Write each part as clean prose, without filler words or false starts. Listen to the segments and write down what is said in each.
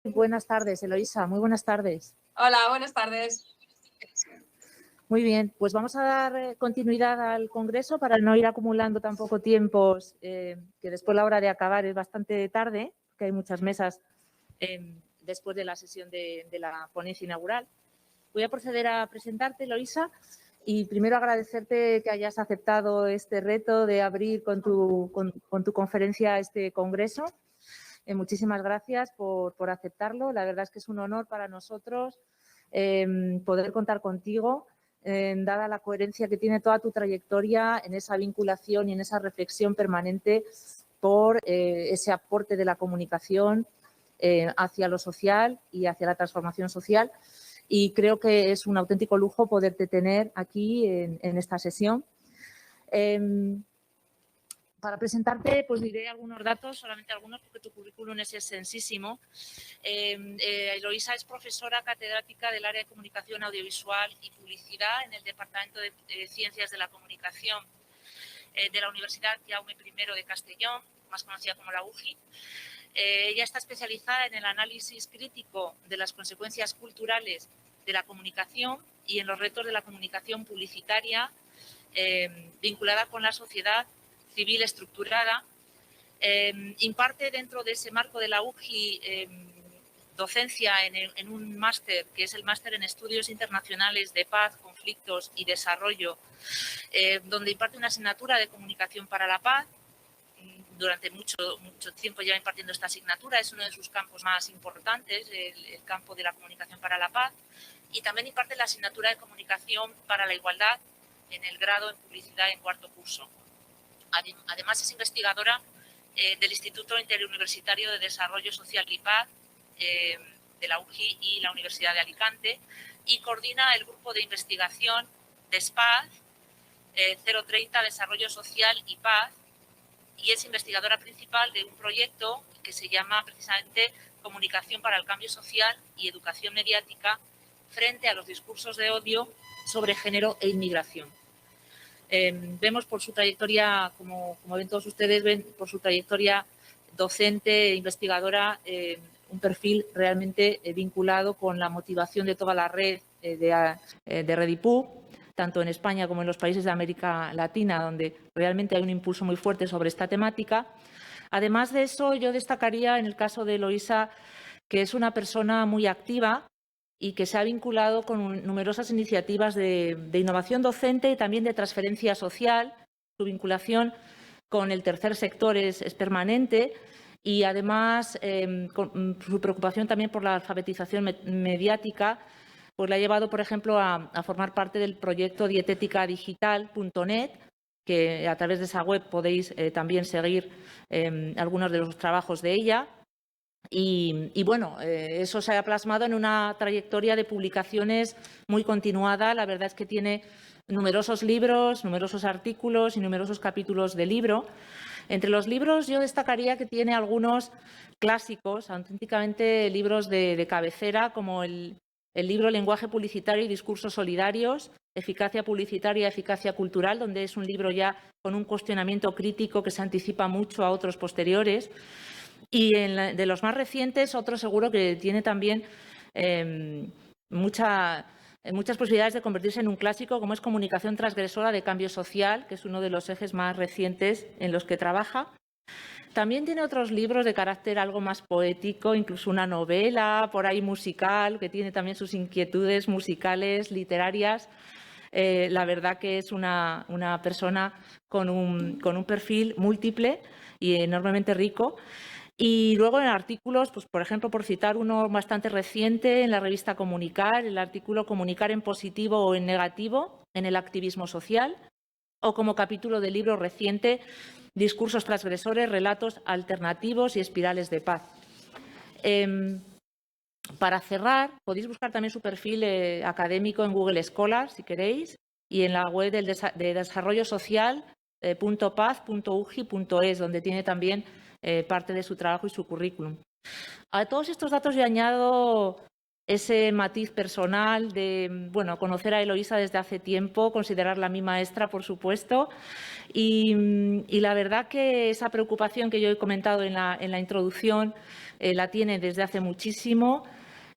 Buenas tardes, Eloísa. Muy buenas tardes. Hola, buenas tardes. Muy bien, pues vamos a dar continuidad al Congreso para no ir acumulando tampoco tiempos, que después la hora de acabar es bastante tarde, porque hay muchas mesas después de la sesión de la ponencia inaugural. Voy a proceder a presentarte, Eloísa, y primero agradecerte que hayas aceptado este reto de abrir con tu conferencia este Congreso. Muchísimas gracias por aceptarlo. La verdad es que es un honor para nosotros poder contar contigo, dada la coherencia que tiene toda tu trayectoria en esa vinculación y en esa reflexión permanente por ese aporte de la comunicación hacia lo social y hacia la transformación social. Y creo que es un auténtico lujo poderte tener aquí en esta sesión. Para presentarte, pues diré algunos datos, solamente algunos, porque tu currículum es extensísimo. Eloísa es profesora catedrática del área de Comunicación Audiovisual y Publicidad en el Departamento de Ciencias de la Comunicación de la Universidad Jaume I de Castellón, más conocida como la UJI. Ella está especializada en el análisis crítico de las consecuencias culturales de la comunicación y en los retos de la comunicación publicitaria vinculada con la sociedad civil estructurada. Imparte dentro de ese marco de la UJI docencia en un máster, que es el Máster en Estudios Internacionales de Paz, Conflictos y Desarrollo, donde imparte una asignatura de Comunicación para la Paz. Durante mucho tiempo lleva impartiendo esta asignatura, es uno de sus campos más importantes, el campo de la comunicación para la paz, y también imparte la asignatura de Comunicación para la Igualdad en el grado en Publicidad en cuarto curso. Además, es investigadora del Instituto Interuniversitario de Desarrollo Social y Paz de la UJI y la Universidad de Alicante y coordina el grupo de investigación DESPAZ 030 Desarrollo Social y Paz, y es investigadora principal de un proyecto que se llama precisamente Comunicación para el Cambio Social y Educación Mediática frente a los discursos de odio sobre género e inmigración. Vemos por su trayectoria, como ven todos ustedes, ven por su trayectoria docente e investigadora un perfil realmente vinculado con la motivación de toda la red de Redipub, tanto en España como en los países de América Latina, donde realmente hay un impulso muy fuerte sobre esta temática. Además de eso, yo destacaría en el caso de Eloísa que es una persona muy activa y que se ha vinculado con numerosas iniciativas de innovación docente y también de transferencia social. Su vinculación con el tercer sector es permanente y, además, con su preocupación también por la alfabetización mediática, pues la ha llevado, por ejemplo, a formar parte del proyecto dietéticadigital.net, que a través de esa web podéis también seguir algunos de los trabajos de ella. Y bueno, eso se ha plasmado en una trayectoria de publicaciones muy continuada. La verdad es que tiene numerosos libros, numerosos artículos y numerosos capítulos de libro. Entre los libros yo destacaría que tiene algunos clásicos, auténticamente libros de cabecera, como el libro Lenguaje publicitario y discursos solidarios, Eficacia publicitaria, eficacia cultural, donde es un libro ya con un cuestionamiento crítico que se anticipa mucho a otros posteriores. Y de los más recientes, otro seguro que tiene también muchas posibilidades de convertirse en un clásico, como es Comunicación transgresora de cambio social, que es uno de los ejes más recientes en los que trabaja. También tiene otros libros de carácter algo más poético, incluso una novela por ahí musical, que tiene también sus inquietudes musicales, literarias. La verdad que es una persona con un perfil múltiple y enormemente rico. Y luego en artículos, pues por ejemplo, por citar uno bastante reciente en la revista Comunicar, el artículo Comunicar en positivo o en negativo en el activismo social, o como capítulo del libro reciente Discursos transgresores, relatos alternativos y espirales de paz. Para cerrar, podéis buscar también su perfil académico en Google Scholar, si queréis, y en la web de desarrollo social .paz.uji.es, donde tiene también parte de su trabajo y su currículum. A todos estos datos yo añado ese matiz personal de, bueno, conocer a Eloísa desde hace tiempo, considerarla mi maestra, por supuesto, y la verdad que esa preocupación que yo he comentado en la introducción la tiene desde hace muchísimo.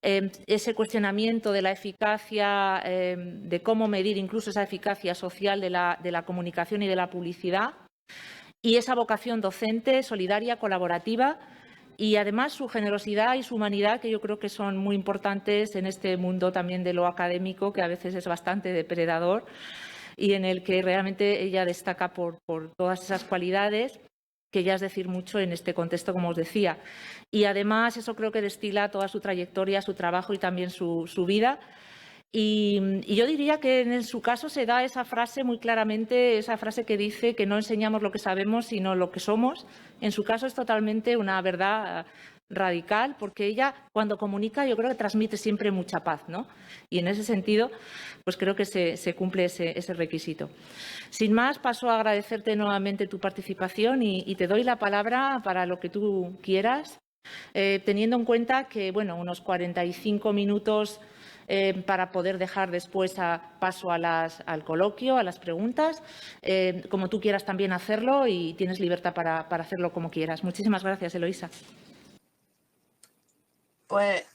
Ese cuestionamiento de la eficacia, de cómo medir incluso esa eficacia social de la comunicación y de la publicidad, y esa vocación docente, solidaria, colaborativa, y además su generosidad y su humanidad, que yo creo que son muy importantes en este mundo también de lo académico, que a veces es bastante depredador y en el que realmente ella destaca por todas esas cualidades, que ya es decir mucho en este contexto, como os decía. Y además eso creo que destila toda su trayectoria, su trabajo y también su vida. Y yo diría que en su caso se da esa frase muy claramente, esa frase que dice que no enseñamos lo que sabemos, sino lo que somos. En su caso es totalmente una verdad radical, porque ella cuando comunica yo creo que transmite siempre mucha paz, ¿no? Y en ese sentido, pues creo que se cumple ese requisito. Sin más, paso a agradecerte nuevamente tu participación y te doy la palabra para lo que tú quieras, teniendo en cuenta que, bueno, unos 45 minutos para poder dejar después paso al coloquio, a las preguntas, como tú quieras también hacerlo y tienes libertad para hacerlo como quieras. Muchísimas gracias, Eloísa. Pues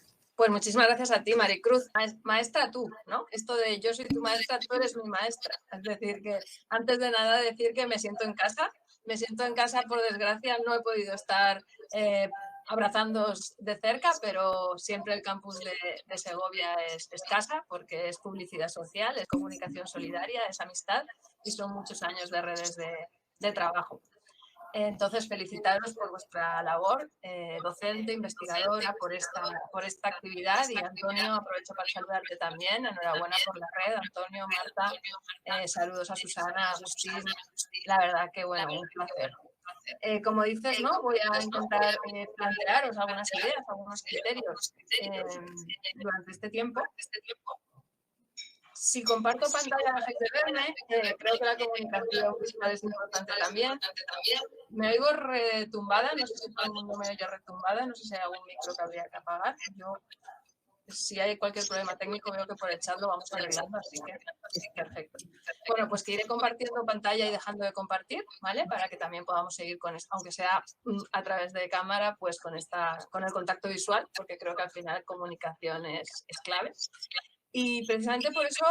muchísimas gracias a ti, Maricruz. Maestra tú, ¿no? Esto de yo soy tu maestra, tú eres mi maestra. Es decir, que antes de nada decir que me siento en casa. Me siento en casa, por desgracia, no he podido estar abrazándoos de cerca, pero siempre el campus de Segovia es casa porque es publicidad social, es comunicación solidaria, es amistad y son muchos años de redes de trabajo. Entonces, felicitaros por vuestra labor docente, investigadora, por esta actividad. Y Antonio, aprovecho para saludarte también. Enhorabuena por la red, Antonio, Marta. Saludos a Susana, a Agustín. La verdad que, bueno, un placer. Como dices, ¿no? Voy a intentar plantearos algunas ideas, algunos criterios durante este tiempo. Si comparto pantalla, dejáis de verme. Creo que la comunicación visual es importante también. Me oigo retumbada, no sé si todo el mundo me oye retumbada, no sé si hay algún micro que habría que apagar. Yo, si hay cualquier problema técnico, veo que por el chat lo vamos arreglando, así que perfecto. Bueno, pues que iré compartiendo pantalla y dejando de compartir, ¿vale? Para que también podamos seguir con esto, aunque sea a través de cámara, pues con el contacto visual, porque creo que al final comunicación es clave. Y precisamente por eso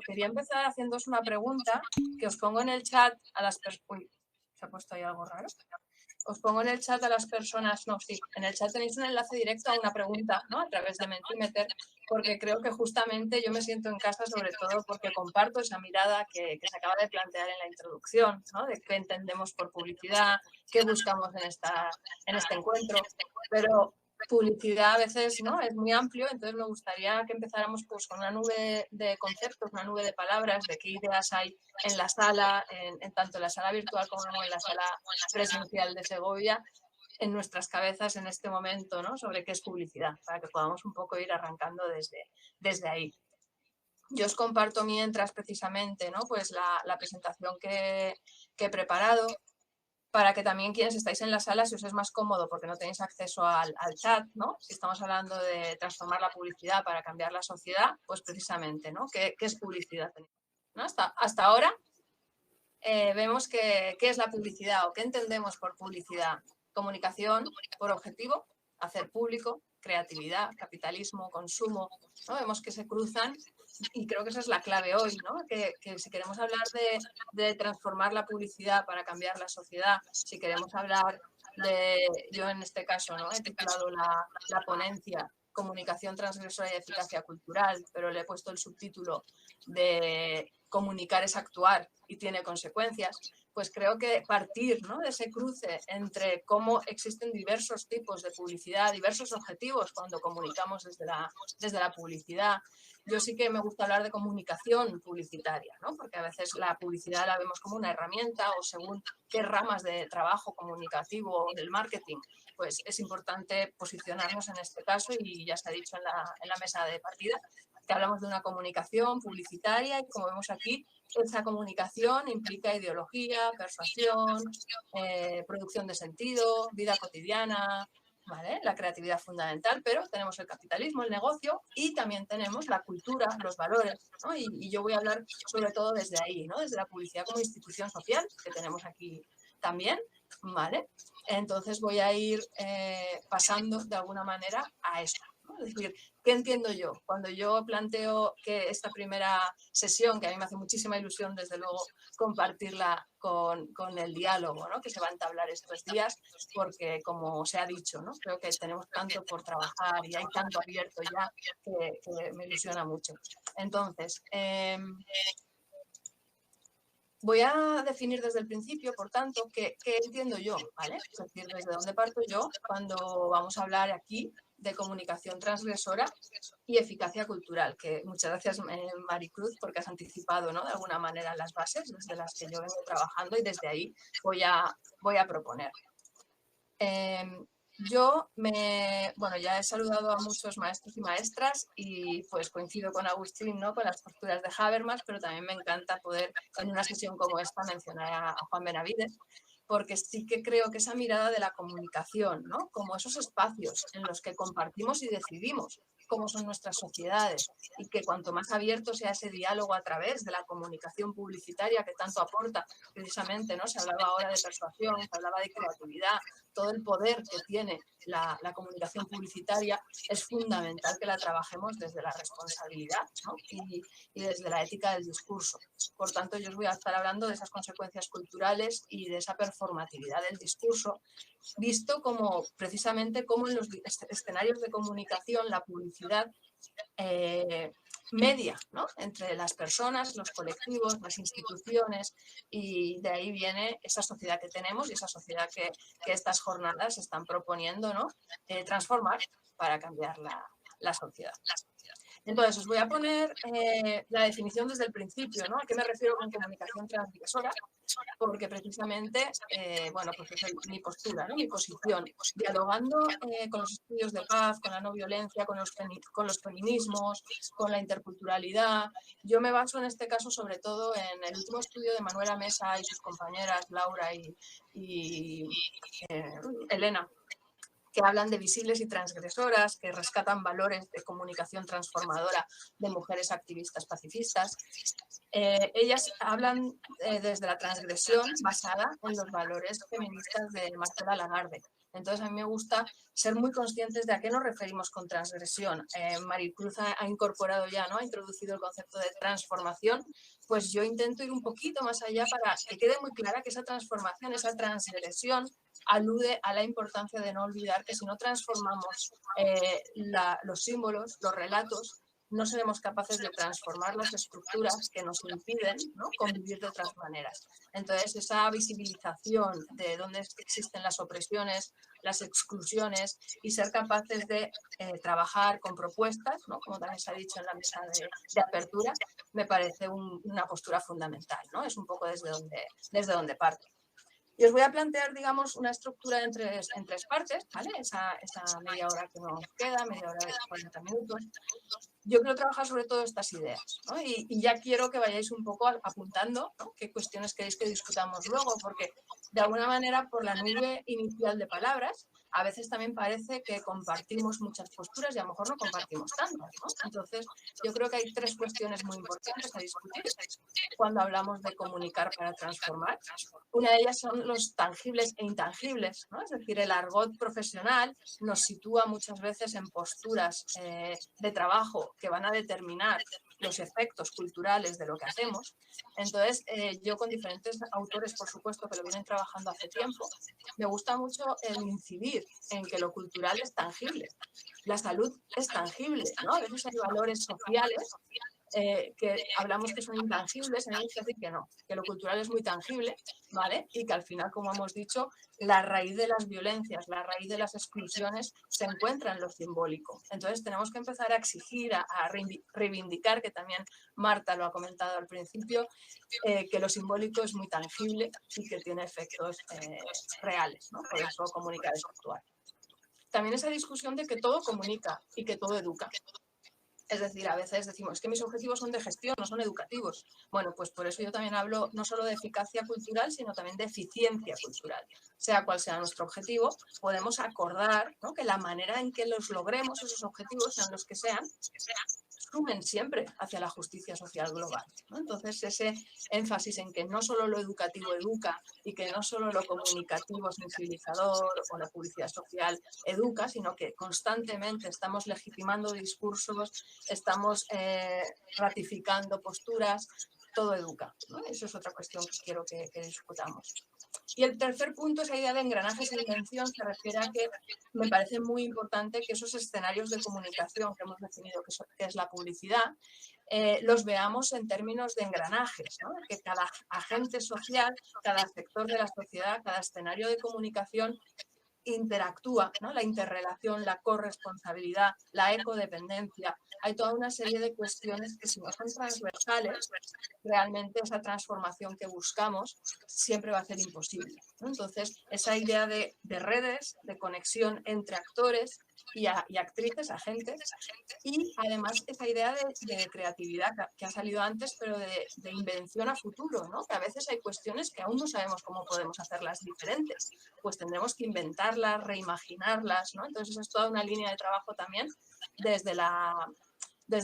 quería empezar haciéndoos una pregunta que os pongo en el chat a las personas. Uy, ¿se ha puesto ahí algo raro? Os pongo en el chat a las personas. No, sí, en el chat tenéis un enlace directo a una pregunta, ¿no? A través de Mentimeter, porque creo que justamente yo me siento en casa, sobre todo porque comparto esa mirada que se acaba de plantear en la introducción, ¿no? De qué entendemos por publicidad, qué buscamos en este encuentro. Pero publicidad a veces, ¿no? Es muy amplio, entonces me gustaría que empezáramos pues con una nube de conceptos, una nube de palabras, de qué ideas hay en la sala, en tanto en la sala virtual como en la sala presencial de Segovia, en nuestras cabezas en este momento, ¿no? Sobre qué es publicidad, para que podamos un poco ir arrancando desde ahí. Yo os comparto mientras precisamente, ¿no? Pues la presentación que he preparado, para que también quienes estáis en la sala, si os es más cómodo porque no tenéis acceso al chat, ¿no? Si estamos hablando de transformar la publicidad para cambiar la sociedad, pues precisamente, ¿no? ¿Qué es publicidad? ¿No? Hasta ahora vemos qué es la publicidad o qué entendemos por publicidad. Comunicación por objetivo, hacer público, creatividad, capitalismo, consumo, ¿no? Vemos que se cruzan y creo que esa es la clave hoy, ¿no? Que si queremos hablar de transformar la publicidad para cambiar la sociedad, si queremos hablar yo en este caso, ¿no? He titulado la ponencia Comunicación transgresora y eficacia cultural, pero le he puesto el subtítulo de comunicar es actuar y tiene consecuencias, pues creo que partir, ¿no? De ese cruce entre cómo existen diversos tipos de publicidad, diversos objetivos cuando comunicamos desde la publicidad. Yo sí que me gusta hablar de comunicación publicitaria, ¿no? Porque a veces la publicidad la vemos como una herramienta o según qué ramas de trabajo comunicativo o del marketing, pues es importante posicionarnos en este caso y ya se ha dicho en la mesa de partida que hablamos de una comunicación publicitaria y como vemos aquí, esa comunicación implica ideología, persuasión, producción de sentido, vida cotidiana, ¿vale? La creatividad fundamental, pero tenemos el capitalismo, el negocio y también tenemos la cultura, los valores, ¿no? Y yo voy a hablar sobre todo desde ahí, ¿no? Desde la publicidad como institución social que tenemos aquí también, ¿vale? Entonces voy a ir pasando de alguna manera a esto, ¿no? Es decir, ¿qué entiendo yo? Cuando yo planteo que esta primera sesión, que a mí me hace muchísima ilusión, desde luego, compartirla con el diálogo, ¿no? Que se va a entablar estos días, porque como se ha dicho, ¿no? Creo que tenemos tanto por trabajar y hay tanto abierto ya que me ilusiona mucho. Entonces, voy a definir desde el principio, por tanto, qué entiendo yo, ¿vale? Es decir, desde dónde parto yo cuando vamos a hablar aquí de comunicación transgresora y eficacia cultural, que muchas gracias Maricruz porque has anticipado, ¿no? De alguna manera las bases desde las que yo vengo trabajando y desde ahí voy a proponer. Bueno, ya he saludado a muchos maestros y maestras y pues coincido con Agustín, ¿no? Con las posturas de Habermas, pero también me encanta poder en una sesión como esta mencionar a Juan Benavides, porque sí que creo que esa mirada de la comunicación, ¿no? Como esos espacios en los que compartimos y decidimos cómo son nuestras sociedades y que cuanto más abierto sea ese diálogo a través de la comunicación publicitaria que tanto aporta precisamente, ¿no? Se hablaba ahora de persuasión, se hablaba de creatividad, todo el poder que tiene la comunicación publicitaria, es fundamental que la trabajemos desde la responsabilidad, ¿no? y desde la ética del discurso. Por tanto, yo os voy a estar hablando de esas consecuencias culturales y de esa performatividad del discurso, visto como precisamente como en los escenarios de comunicación la publicidad media, ¿no? Entre las personas, los colectivos, las instituciones, y de ahí viene esa sociedad que tenemos y esa sociedad que estas jornadas están proponiendo, ¿no? Transformar para cambiar la sociedad. Entonces, os voy a poner la definición desde el principio, ¿no? ¿A qué me refiero con comunicación transgresora? Porque precisamente, bueno, pues es mi postura, ¿no? Mi posición, dialogando con los estudios de paz, con la no violencia, con los feminismos, con la interculturalidad. Yo me baso en este caso sobre todo en el último estudio de Manuela Mesa y sus compañeras Laura y Elena, que hablan de visibles y transgresoras, que rescatan valores de comunicación transformadora de mujeres activistas pacifistas. Ellas hablan desde la transgresión basada en los valores feministas de Marcela Lagarde. Entonces, a mí me gusta ser muy conscientes de a qué nos referimos con transgresión. Maricruz ha incorporado ya, ¿no? Ha introducido el concepto de transformación. Pues yo intento ir un poquito más allá para que quede muy clara que esa transformación, esa transgresión, alude a la importancia de no olvidar que si no transformamos los símbolos, los relatos, no seremos capaces de transformar las estructuras que nos impiden, ¿no? Convivir de otras maneras. Entonces, esa visibilización de dónde existen las opresiones, las exclusiones y ser capaces de trabajar con propuestas, ¿no? Como también se ha dicho en la mesa de apertura, me parece una postura fundamental, ¿no? Es un poco desde donde parto. Y os voy a plantear, digamos, una estructura en tres partes, ¿vale? Esa media hora que nos queda, media hora de 40 minutos. Yo quiero trabajar sobre todo estas ideas, ¿no? Y ya quiero que vayáis un poco apuntando, ¿no? Qué cuestiones queréis que discutamos luego, porque de alguna manera por la nube inicial de palabras a veces también parece que compartimos muchas posturas y a lo mejor no compartimos tantas, ¿no? Entonces yo creo que hay tres cuestiones muy importantes a discutir cuando hablamos de comunicar para transformar. Una de ellas son los tangibles e intangibles, ¿no? Es decir, el argot profesional nos sitúa muchas veces en posturas de trabajo que van a determinar los efectos culturales de lo que hacemos. Entonces, yo con diferentes autores, por supuesto, que lo vienen trabajando hace tiempo, me gusta mucho el incidir en que lo cultural es tangible. La salud es tangible, ¿no? A veces hay valores sociales que hablamos que son intangibles, en ellos decir que no, que lo cultural es muy tangible, ¿vale? Y que al final, como hemos dicho, la raíz de las violencias, la raíz de las exclusiones se encuentra en lo simbólico. Entonces tenemos que empezar a exigir, a reivindicar, que también Marta lo ha comentado al principio, que lo simbólico es muy tangible y que tiene efectos reales, ¿no? Por eso comunicar es actuar. También esa discusión de que todo comunica y que todo educa. Es decir, a veces decimos, es que mis objetivos son de gestión, no son educativos. Bueno, pues por eso yo también hablo no solo de eficacia cultural, sino también de eficiencia cultural. Sea cual sea nuestro objetivo, podemos acordar, ¿no?, que la manera en que los logremos, esos objetivos, sean los que sean, sumen siempre hacia la justicia social global, ¿no? Entonces, ese énfasis en que no solo lo educativo educa y que no solo lo comunicativo sensibilizador o la publicidad social educa, sino que constantemente estamos legitimando discursos, estamos ratificando posturas, todo educa, ¿no? Eso es otra cuestión que quiero que discutamos. Y el tercer punto, esa idea de engranajes de invención, se refiere a que me parece muy importante que esos escenarios de comunicación que hemos definido que es la publicidad, los veamos en términos de engranajes, ¿no? Que cada agente social, cada sector de la sociedad, cada escenario de comunicación interactúa, ¿no? La interrelación, la corresponsabilidad, la ecodependencia. Hay toda una serie de cuestiones que, si no son transversales, realmente esa transformación que buscamos siempre va a ser imposible, ¿no? Entonces, esa idea de redes, de conexión entre actores y actrices, agentes, y además esa idea de creatividad que ha salido antes, pero de invención a futuro, ¿no? Que a veces hay cuestiones que aún no sabemos cómo podemos hacerlas diferentes, pues tendremos que inventarlas, reimaginarlas, ¿no? Entonces, es toda una línea de trabajo también desde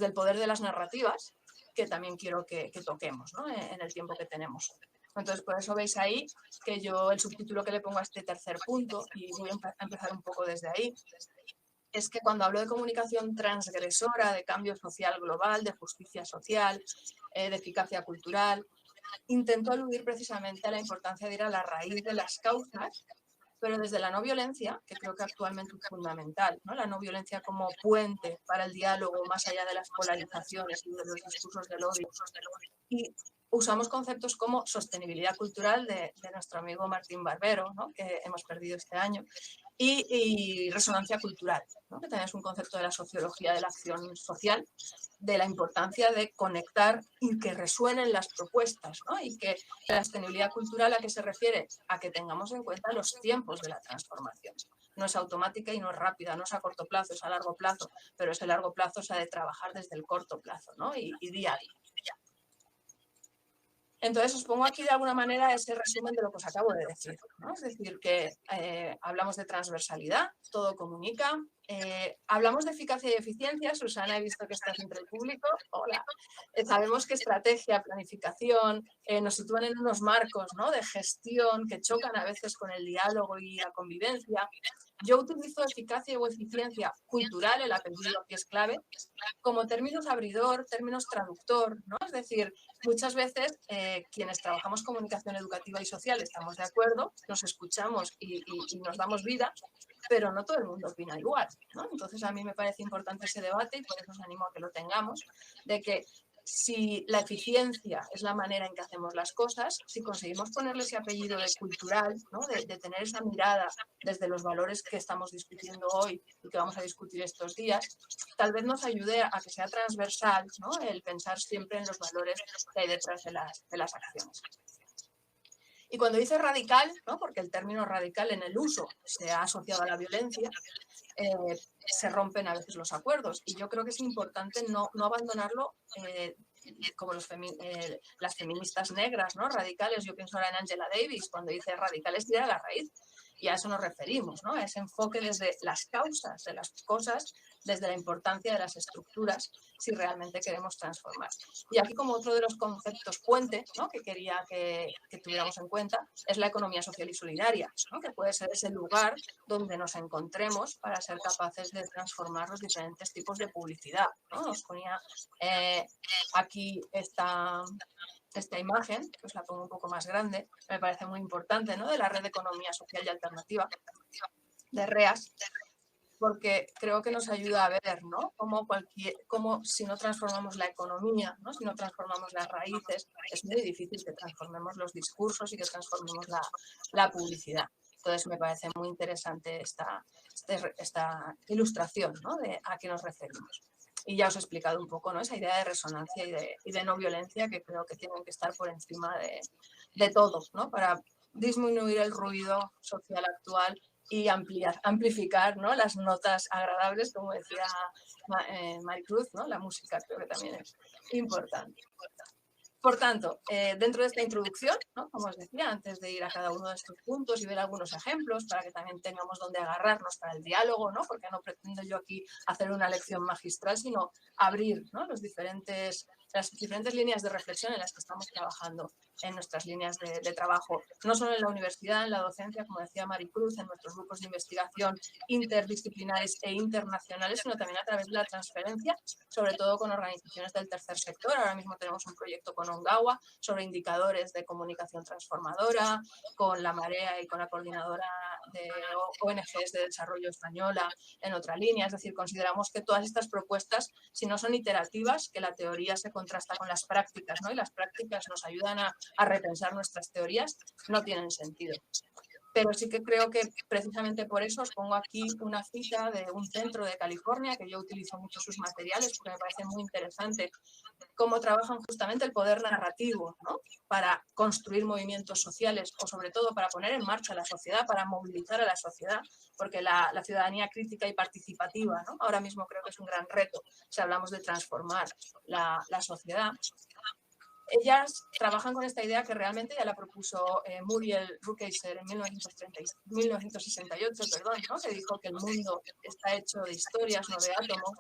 el poder de las narrativas, que también quiero que toquemos, ¿no?, en el tiempo que tenemos. Entonces, por eso veis ahí que yo el subtítulo que le pongo a este tercer punto, y voy a empezar un poco desde ahí, es que cuando hablo de comunicación transgresora, de cambio social global, de justicia social, de eficacia cultural, intento aludir precisamente a la importancia de ir a la raíz de las causas, pero desde la no violencia, que creo que actualmente es fundamental, ¿no? La no violencia como puente para el diálogo más allá de las polarizaciones y de los discursos del odio. Y usamos conceptos como sostenibilidad cultural de nuestro amigo Martín Barbero, ¿no?, que hemos perdido este año, y resonancia cultural, ¿no?, que también es un concepto de la sociología de la acción social, de la importancia de conectar y que resuenen las propuestas, ¿no? Y que la sostenibilidad cultural, ¿a qué se refiere? A que tengamos en cuenta los tiempos de la transformación. No es automática y no es rápida, no es a corto plazo, es a largo plazo, pero ese largo plazo se ha de trabajar desde el corto plazo, ¿no?, y día a día. Entonces, os pongo aquí de alguna manera ese resumen de lo que os acabo de decir, ¿no? Es decir, que hablamos de transversalidad, todo comunica, hablamos de eficacia y eficiencia. Susana, he visto que estás entre el público. Hola. Sabemos que estrategia, planificación, nos sitúan en unos marcos, ¿no?, de gestión que chocan a veces con el diálogo y la convivencia. Yo utilizo eficacia o eficiencia cultural, el apellido aquí es clave, como términos abridor, términos traductor, ¿no? Es decir, muchas veces quienes trabajamos comunicación educativa y social estamos de acuerdo, nos escuchamos y nos damos vida, pero no todo el mundo opina igual, ¿no? Entonces, a mí me parece importante ese debate y por eso os animo a que lo tengamos, de que si la eficiencia es la manera en que hacemos las cosas, si conseguimos ponerle ese apellido de cultural, ¿no?, de tener esa mirada desde los valores que estamos discutiendo hoy y que vamos a discutir estos días, tal vez nos ayude a que sea transversal, ¿no?, el pensar siempre en los valores que hay detrás de las acciones. Y cuando dice radical, ¿no?, porque el término radical en el uso se ha asociado a la violencia, se rompen a veces los acuerdos. Y yo creo que es importante no abandonarlo como las feministas negras, ¿no?, radicales. Yo pienso ahora en Angela Davis, cuando dice radicales tira a la raíz. Y a eso nos referimos, ¿no?, a ese enfoque desde las causas de las cosas, desde la importancia de las estructuras, si realmente queremos transformar. Y aquí, como otro de los conceptos puente, ¿no?, que quería que tuviéramos en cuenta, es la economía social y solidaria, ¿no?, que puede ser ese lugar donde nos encontremos para ser capaces de transformar los diferentes tipos de publicidad, ¿no? Os ponía aquí esta imagen, que os la pongo un poco más grande, me parece muy importante, ¿no?, de la red de economía social y alternativa, de REAS, porque creo que nos ayuda a ver, ¿no?, cómo si no transformamos la economía, ¿no?, si no transformamos las raíces, es muy difícil que transformemos los discursos y que transformemos la publicidad. Entonces, me parece muy interesante esta ilustración, ¿no?, de a qué nos referimos. Y ya os he explicado un poco, ¿no?, esa idea de resonancia y de no violencia, que creo que tienen que estar por encima de todo, ¿no?, para disminuir el ruido social actual y amplificar, ¿no?, las notas agradables, como decía Maricruz, ¿no?, la música creo que también es importante. Por tanto, dentro de esta introducción, ¿no?, como os decía, antes de ir a cada uno de estos puntos y ver algunos ejemplos para que también tengamos donde agarrarnos para el diálogo, ¿no?, porque no pretendo yo aquí hacer una lección magistral, sino abrir, ¿no?, las diferentes líneas de reflexión en las que estamos trabajando en nuestras líneas de trabajo, no solo en la universidad, en la docencia, como decía Maricruz, en nuestros grupos de investigación interdisciplinares e internacionales, sino también a través de la transferencia, sobre todo con organizaciones del tercer sector. Ahora mismo tenemos un proyecto con Ongawa sobre indicadores de comunicación transformadora, con La Marea y con la coordinadora de ONGs de desarrollo española en otra línea. Es decir, consideramos que todas estas propuestas, si no son iterativas, que la teoría se contrasta con las prácticas, ¿no?, y las prácticas nos ayudan a repensar nuestras teorías, no tienen sentido. Pero sí que creo que precisamente por eso os pongo aquí una cita de un centro de California, que yo utilizo mucho sus materiales porque me parece muy interesante cómo trabajan justamente el poder narrativo, ¿no?, para construir movimientos sociales o sobre todo para poner en marcha la sociedad, para movilizar a la sociedad, porque la ciudadanía crítica y participativa, ¿no?, ahora mismo creo que es un gran reto si hablamos de transformar la sociedad. Ellas trabajan con esta idea que realmente ya la propuso Muriel Rukeyser en 1968, ¿no?, que dijo que el mundo está hecho de historias, no de átomos.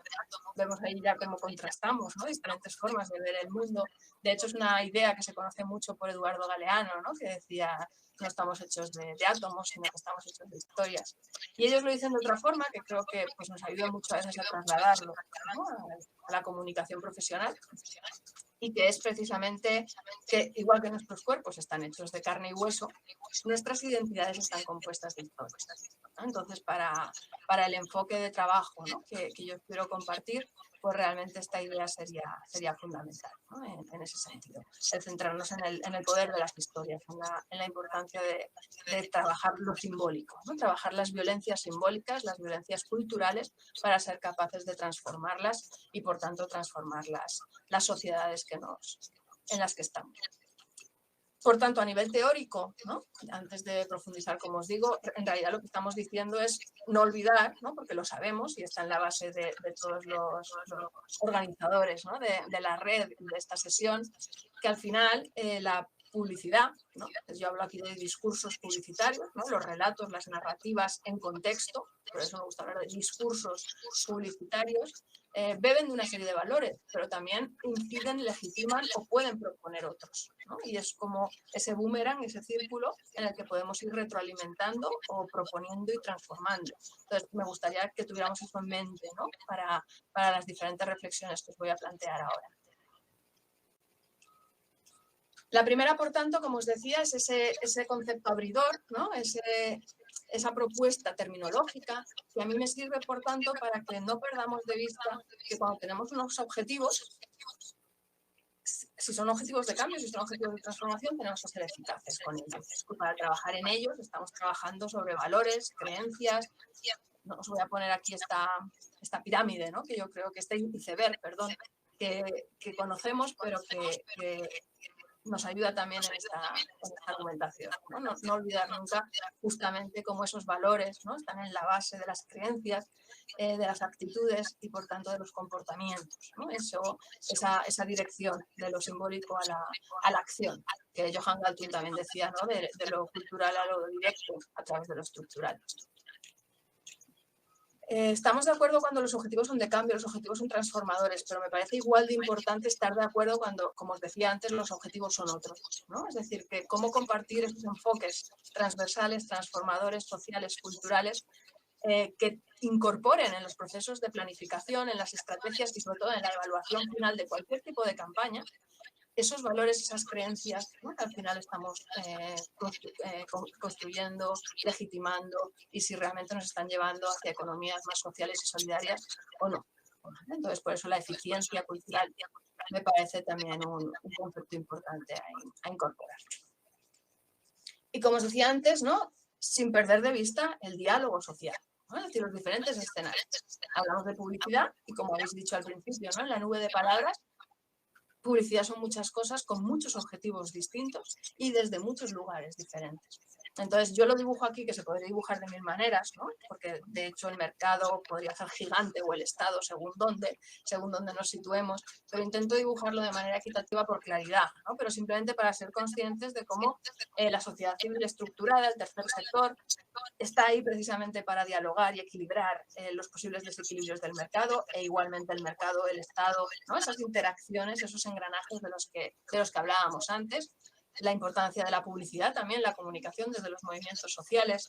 Vemos ahí ya cómo contrastamos, ¿no?, diferentes formas de ver el mundo. De hecho, es una idea que se conoce mucho por Eduardo Galeano, ¿no?, que decía: no estamos hechos de átomos, sino que estamos hechos de historias. Y ellos lo dicen de otra forma, que creo que pues, nos ayuda mucho a veces a trasladarlo, ¿no?, a la comunicación profesional, y que es precisamente que, igual que nuestros cuerpos están hechos de carne y hueso, nuestras identidades están compuestas de historias, ¿no? Entonces, para el enfoque de trabajo, ¿no?, que yo quiero compartir, pues realmente esta idea sería fundamental, ¿no?, en ese sentido, el centrarnos en el poder de las historias, en la importancia de trabajar lo simbólico, ¿no?, trabajar las violencias simbólicas, las violencias culturales, para ser capaces de transformarlas y, por tanto, transformar las sociedades en las que estamos. Por tanto, a nivel teórico, ¿no?, antes de profundizar, como os digo, en realidad lo que estamos diciendo es no olvidar, ¿no?, porque lo sabemos y está en la base de todos los organizadores, ¿no?, de la red de esta sesión, que al final la publicidad, ¿no?, yo hablo aquí de discursos publicitarios, ¿no?, los relatos, las narrativas en contexto, por eso me gusta hablar de discursos publicitarios, beben de una serie de valores, pero también inciden, legitiman o pueden proponer otros, ¿no?, y es como ese boomerang, ese círculo en el que podemos ir retroalimentando o proponiendo y transformando. Entonces, me gustaría que tuviéramos eso en mente, ¿no?, para las diferentes reflexiones que os voy a plantear ahora. La primera, por tanto, como os decía, es ese concepto abridor, ¿no?, esa propuesta terminológica que a mí me sirve, por tanto, para que no perdamos de vista que cuando tenemos unos objetivos, si son objetivos de cambio, si son objetivos de transformación, tenemos que ser eficaces con ellos. Y para trabajar en ellos estamos trabajando sobre valores, creencias. No, os voy a poner aquí esta pirámide, ¿no?, que yo creo que este iceberg, perdón, que conocemos, pero que nos ayuda también en esta argumentación, ¿no? No olvidar nunca justamente cómo esos valores, ¿no?, están en la base de las creencias, de las actitudes y, por tanto, de los comportamientos, ¿no? Esa dirección de lo simbólico a la acción, que Johan Galtung también decía, ¿no?, de lo cultural a lo directo a través de lo estructural. Estamos de acuerdo cuando los objetivos son de cambio, los objetivos son transformadores, pero me parece igual de importante estar de acuerdo cuando, como os decía antes, los objetivos son otros, ¿no? Es decir, que cómo compartir esos enfoques transversales, transformadores, sociales, culturales, que incorporen en los procesos de planificación, en las estrategias y sobre todo en la evaluación final de cualquier tipo de campaña, esos valores, esas creencias, ¿no?, que al final estamos construyendo, legitimando, y si realmente nos están llevando hacia economías más sociales y solidarias o no. Entonces, por eso la eficiencia cultural me parece también un concepto importante a incorporar. Y como os decía antes, ¿no?, sin perder de vista el diálogo social, ¿no?, es decir, los diferentes escenarios. Hablamos de publicidad y, como habéis dicho al principio, ¿no?, en la nube de palabras, publicidad son muchas cosas con muchos objetivos distintos y desde muchos lugares diferentes. Entonces yo lo dibujo aquí, que se podría dibujar de mil maneras, ¿no? Porque de hecho el mercado podría ser gigante o el Estado según dónde nos situemos, pero intento dibujarlo de manera equitativa por claridad, ¿no? Pero simplemente para ser conscientes de cómo la sociedad civil estructurada, el tercer sector, está ahí precisamente para dialogar y equilibrar los posibles desequilibrios del mercado e igualmente el mercado, el Estado, ¿no? Esas interacciones, esos engranajes de los que hablábamos antes, la importancia de la publicidad también, la comunicación desde los movimientos sociales,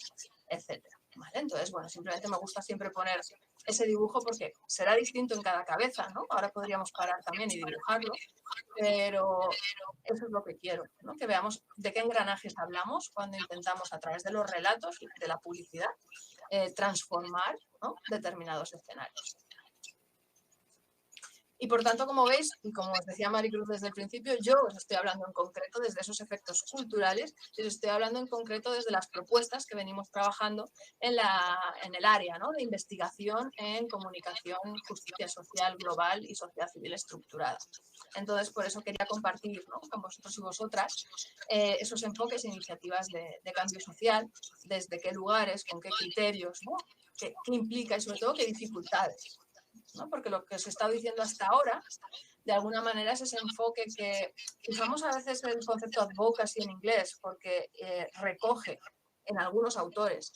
etcétera. ¿Vale? Entonces, bueno, simplemente me gusta siempre poner ese dibujo porque será distinto en cada cabeza, ¿no? Ahora podríamos parar también y dibujarlo, pero eso es lo que quiero, ¿no? Que veamos de qué engranajes hablamos cuando intentamos a través de los relatos y de la publicidad transformar, ¿no? Determinados escenarios. Y por tanto, como veis, y como os decía Maricruz desde el principio, yo os estoy hablando en concreto desde esos efectos culturales y os estoy hablando en concreto desde las propuestas que venimos trabajando en el área, ¿no? De investigación en comunicación, justicia social global y sociedad civil estructurada. Entonces, por eso quería compartir, ¿no? Con vosotros y vosotras esos enfoques e iniciativas de cambio social, desde qué lugares, con qué criterios, ¿no? qué implica y sobre todo qué dificultades. ¿No? Porque lo que os he estado diciendo hasta ahora, de alguna manera es ese enfoque que usamos a veces el concepto advocacy en inglés, porque recoge en algunos autores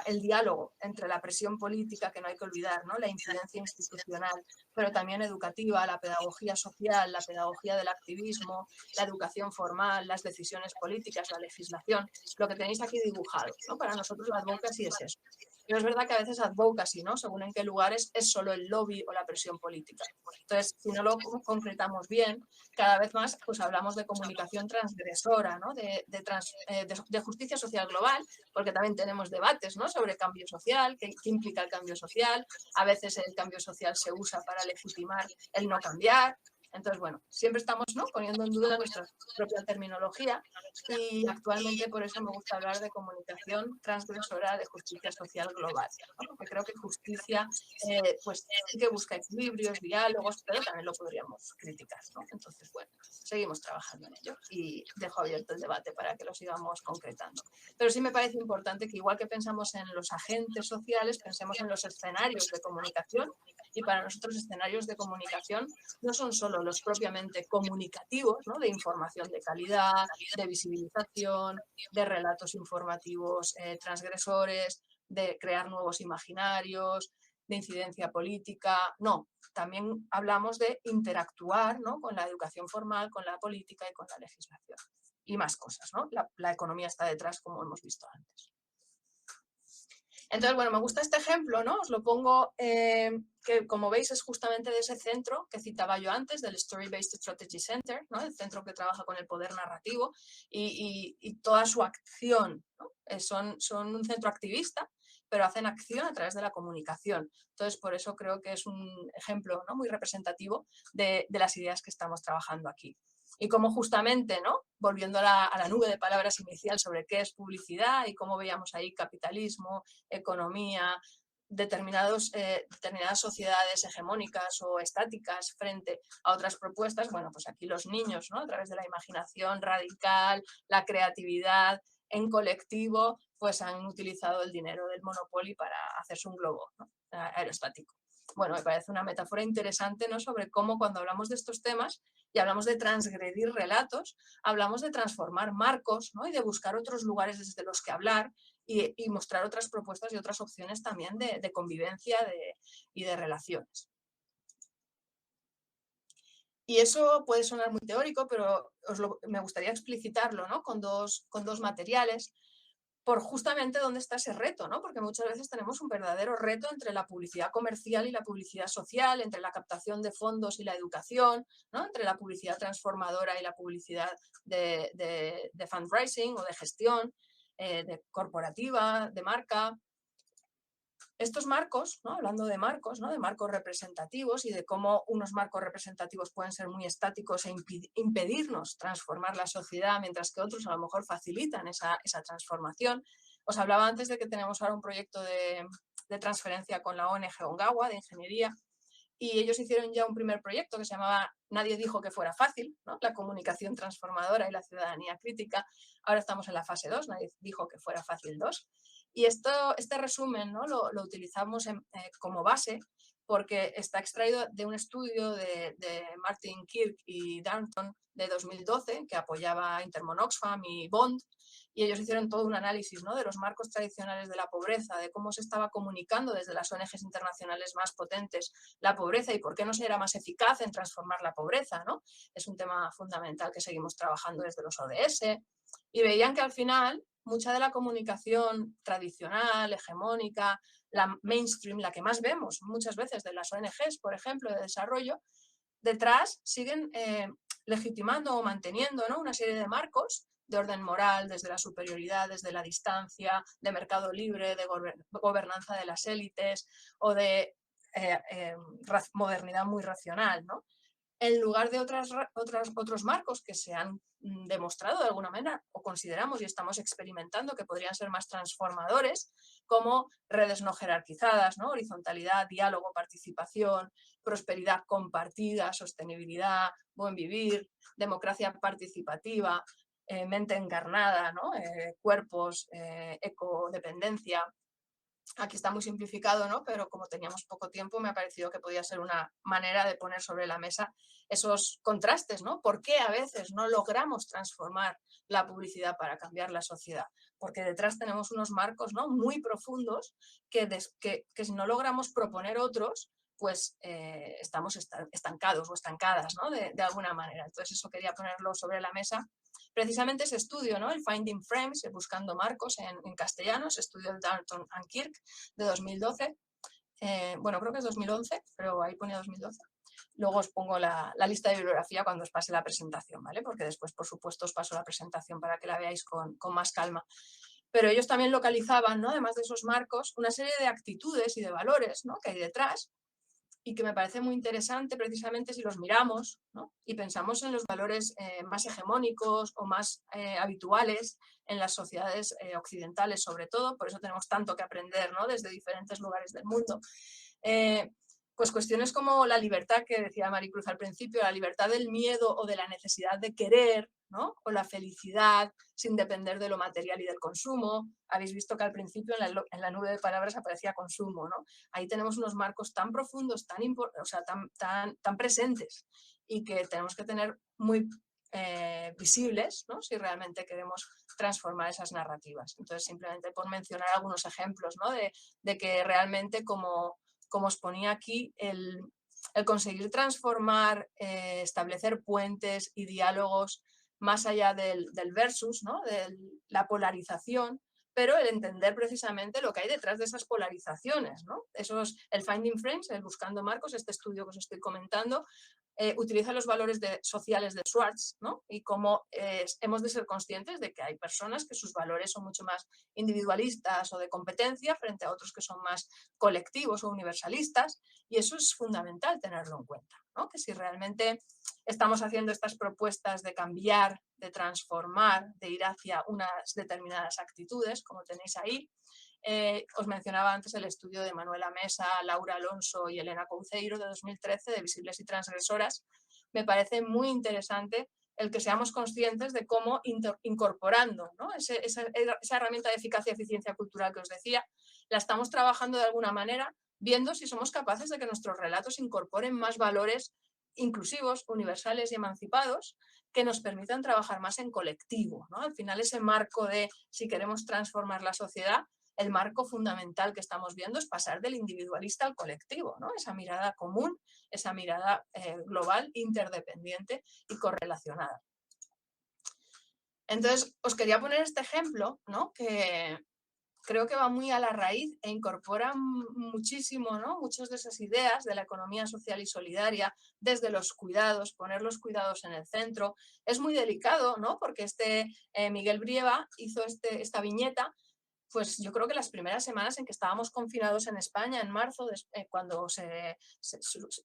el diálogo entre la presión política, que no hay que olvidar, ¿no? La incidencia institucional, pero también educativa, la pedagogía social, la pedagogía del activismo, la educación formal, las decisiones políticas, la legislación, lo que tenéis aquí dibujado, ¿no? Para nosotros la advocacy es eso. Pero es verdad que a veces advocacy, ¿no? Según en qué lugares, es solo el lobby o la presión política. Entonces, si no lo concretamos bien, cada vez más pues hablamos de comunicación transgresora, ¿no? de justicia social global, porque también tenemos debates, ¿no? Sobre cambio social, qué implica el cambio social. A veces el cambio social se usa para legitimar el no cambiar. Entonces, bueno, siempre estamos, ¿no? Poniendo en duda nuestra propia terminología y actualmente por eso me gusta hablar de comunicación transgresora de justicia social global, ¿no? Porque creo que justicia pues sí que busca equilibrios, diálogos, pero también lo podríamos criticar, ¿no? Entonces, bueno, seguimos trabajando en ello y dejo abierto el debate para que lo sigamos concretando. Pero sí me parece importante que igual que pensamos en los agentes sociales, pensemos en los escenarios de comunicación y para nosotros escenarios de comunicación no son solo los propiamente comunicativos, ¿no? De información de calidad, de visibilización, de relatos informativos transgresores, de crear nuevos imaginarios, de incidencia política. No, también hablamos de interactuar, ¿no? Con la educación formal, con la política y con la legislación. Y más cosas, ¿no? La economía está detrás, como hemos visto antes. Entonces, bueno, me gusta este ejemplo, ¿no? Os lo pongo, que como veis es justamente de ese centro que citaba yo antes, del Story Based Strategy Center, ¿no? El centro que trabaja con el poder narrativo y toda su acción, ¿no? Son un centro activista, pero hacen acción a través de la comunicación. Entonces, por eso creo que es un ejemplo, ¿no? Muy representativo de las ideas que estamos trabajando aquí. Y cómo justamente, ¿no? Volviendo a la nube de palabras inicial sobre qué es publicidad y cómo veíamos ahí capitalismo, economía, determinadas sociedades hegemónicas o estáticas frente a otras propuestas, bueno, pues aquí los niños, ¿no? A través de la imaginación radical, la creatividad, en colectivo, pues han utilizado el dinero del Monopoly para hacerse un globo, ¿no? Aerostático. Bueno, me parece una metáfora interesante, ¿no? Sobre cómo cuando hablamos de estos temas y hablamos de transgredir relatos, hablamos de transformar marcos, ¿no? Y de buscar otros lugares desde los que hablar y mostrar otras propuestas y otras opciones también de convivencia y de relaciones. Y eso puede sonar muy teórico, pero me gustaría explicitarlo, ¿no? con dos materiales, por justamente dónde está ese reto, ¿no? Porque muchas veces tenemos un verdadero reto entre la publicidad comercial y la publicidad social, entre la captación de fondos y la educación, ¿no? Entre la publicidad transformadora y la publicidad de fundraising o de gestión, de corporativa, de marca. Estos marcos, ¿no? Hablando de marcos, ¿no? De marcos representativos y de cómo unos marcos representativos pueden ser muy estáticos e impedirnos transformar la sociedad, mientras que otros a lo mejor facilitan esa transformación. Os hablaba antes de que tenemos ahora un proyecto de transferencia con la ONG Ongawa, de ingeniería, y ellos hicieron ya un primer proyecto que se llamaba Nadie dijo que fuera fácil, ¿no? La comunicación transformadora y la ciudadanía crítica. Ahora estamos en la fase 2, Nadie dijo que fuera fácil 2. Y este resumen, ¿no? lo utilizamos como base porque está extraído de un estudio de Martin Kirk y Darnton de 2012 que apoyaba Intermon Oxfam y Bond, y ellos hicieron todo un análisis, ¿no? De los marcos tradicionales de la pobreza, de cómo se estaba comunicando desde las ONGs internacionales más potentes la pobreza y por qué no se era más eficaz en transformar la pobreza, ¿no? Es un tema fundamental que seguimos trabajando desde los ODS, y veían que al final mucha de la comunicación tradicional, hegemónica, la mainstream, la que más vemos muchas veces de las ONGs, por ejemplo, de desarrollo, detrás siguen legitimando o manteniendo, ¿no? Una serie de marcos de orden moral, desde la superioridad, desde la distancia, de mercado libre, de gobernanza de las élites o de modernidad muy racional, ¿no? En lugar de otros marcos que se han demostrado de alguna manera o consideramos y estamos experimentando que podrían ser más transformadores, como redes no jerarquizadas, ¿no? Horizontalidad, diálogo, participación, prosperidad compartida, sostenibilidad, buen vivir, democracia participativa, mente encarnada, ¿no? Cuerpos, ecodependencia. Aquí está muy simplificado, ¿no? Pero como teníamos poco tiempo, me ha parecido que podía ser una manera de poner sobre la mesa esos contrastes, ¿no? ¿Por qué a veces no logramos transformar la publicidad para cambiar la sociedad? Porque detrás tenemos unos marcos, ¿no? Muy profundos que si no logramos proponer otros, pues estamos estancados o estancadas, ¿no? De alguna manera. Entonces eso quería ponerlo sobre la mesa. Precisamente ese estudio, ¿no? El Finding Frames, buscando marcos en castellano, ese estudio de Darnton and Kirk de 2012. Bueno, creo que es 2011, pero ahí ponía 2012. Luego os pongo la lista de bibliografía cuando os pase la presentación, ¿vale? Porque después, por supuesto, os paso la presentación para que la veáis con más calma. Pero ellos también localizaban, ¿no? Además de esos marcos, una serie de actitudes y de valores, ¿no? Que hay detrás, y que me parece muy interesante precisamente si los miramos, ¿no? Y pensamos en los valores más hegemónicos o más habituales en las sociedades occidentales, sobre todo, por eso tenemos tanto que aprender, ¿no? Desde diferentes lugares del mundo. Pues cuestiones como la libertad que decía Maricruz al principio, la libertad del miedo o de la necesidad de querer, ¿no? O la felicidad sin depender de lo material y del consumo. Habéis visto que al principio en la nube de palabras aparecía consumo, ¿no? Ahí tenemos unos marcos tan profundos, tan presentes y que tenemos que tener muy visibles, ¿no? Si realmente queremos transformar esas narrativas. Entonces, simplemente por mencionar algunos ejemplos, ¿no? de que realmente, como os ponía aquí, el conseguir transformar, establecer puentes y diálogos más allá del versus, ¿no? De la polarización, pero el entender precisamente lo que hay detrás de esas polarizaciones, ¿no? El Finding Frames, el Buscando Marcos, este estudio que os estoy comentando, utiliza los valores sociales de Schwartz, ¿no? Y cómo hemos de ser conscientes de que hay personas que sus valores son mucho más individualistas o de competencia frente a otros que son más colectivos o universalistas, y eso es fundamental tenerlo en cuenta, ¿no? Que si realmente estamos haciendo estas propuestas de cambiar, de transformar, de ir hacia unas determinadas actitudes, como tenéis ahí. Os mencionaba antes el estudio de Manuela Mesa, Laura Alonso y Elena Couceiro de 2013 de Visibles y Transgresoras. Me parece muy interesante el que seamos conscientes de cómo incorporando, ¿no? esa herramienta de eficacia y eficiencia cultural que os decía, la estamos trabajando de alguna manera, viendo si somos capaces de que nuestros relatos incorporen más valores inclusivos, universales y emancipados que nos permitan trabajar más en colectivo, ¿no? Al final, ese marco de si queremos transformar la sociedad, el marco fundamental que estamos viendo es pasar del individualista al colectivo, ¿no? Esa mirada común, esa mirada global, interdependiente y correlacionada. Entonces, os quería poner este ejemplo, ¿no? Que creo que va muy a la raíz e incorpora muchísimo, ¿no? Muchas de esas ideas de la economía social y solidaria, desde los cuidados, poner los cuidados en el centro. Es muy delicado, ¿no? Porque Miguel Brieva hizo esta viñeta, pues yo creo que las primeras semanas en que estábamos confinados en España, en marzo, cuando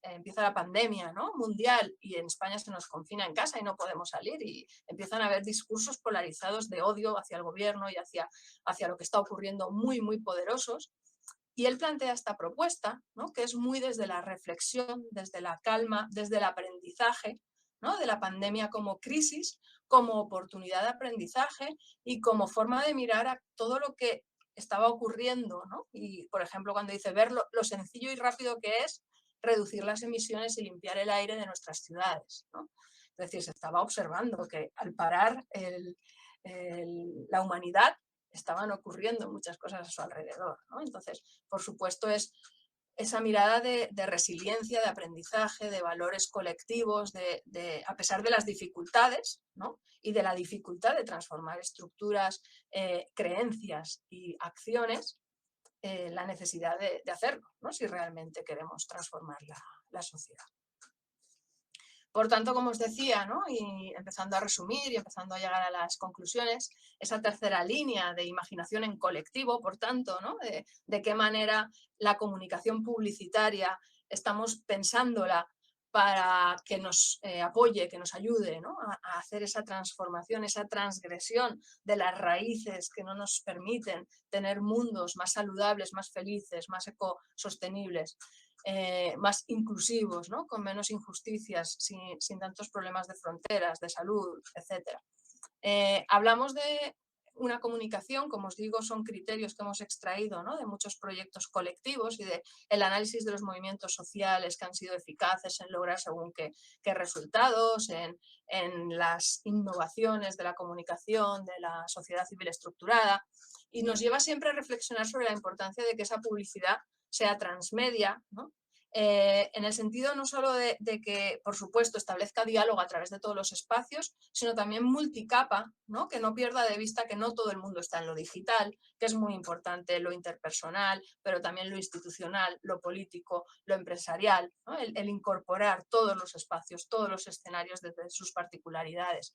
empieza la pandemia, ¿no? Mundial, y en España se nos confina en casa y no podemos salir, y empiezan a haber discursos polarizados de odio hacia el gobierno y hacia lo que está ocurriendo muy, muy poderosos. Y él plantea esta propuesta, ¿no? Que es muy desde la reflexión, desde la calma, desde el aprendizaje, ¿no? De la pandemia como crisis, como oportunidad de aprendizaje y como forma de mirar a todo lo que estaba ocurriendo, ¿no? Y, por ejemplo, cuando dice ver lo sencillo y rápido que es reducir las emisiones y limpiar el aire de nuestras ciudades, ¿no? Es decir, se estaba observando que al parar la humanidad estaban ocurriendo muchas cosas a su alrededor, ¿no? Entonces, por supuesto, es esa mirada de resiliencia, de aprendizaje, de valores colectivos, a pesar de las dificultades, ¿no? Y de la dificultad de transformar estructuras, creencias y acciones, la necesidad de hacerlo, ¿no? Si realmente queremos transformar la sociedad. Por tanto, como os decía, ¿no? Y empezando a resumir y empezando a llegar a las conclusiones, esa tercera línea de imaginación en colectivo, por tanto, ¿no? De qué manera la comunicación publicitaria estamos pensándola para que nos apoye, que nos ayude, ¿no? a hacer esa transformación, esa transgresión de las raíces que no nos permiten tener mundos más saludables, más felices, más ecosostenibles. Más inclusivos, ¿no? Con menos injusticias, sin tantos problemas de fronteras, de salud, etc. Hablamos de una comunicación, como os digo, son criterios que hemos extraído, ¿no? De muchos proyectos colectivos y del análisis de los movimientos sociales que han sido eficaces en lograr según qué resultados, en las innovaciones de la comunicación, de la sociedad civil estructurada, y nos lleva siempre a reflexionar sobre la importancia de que esa publicidad sea transmedia, ¿no? En el sentido no solo de que, por supuesto, establezca diálogo a través de todos los espacios, sino también multicapa, ¿no? Que no pierda de vista que no todo el mundo está en lo digital, que es muy importante lo interpersonal, pero también lo institucional, lo político, lo empresarial, ¿no? El incorporar todos los espacios, todos los escenarios desde sus particularidades.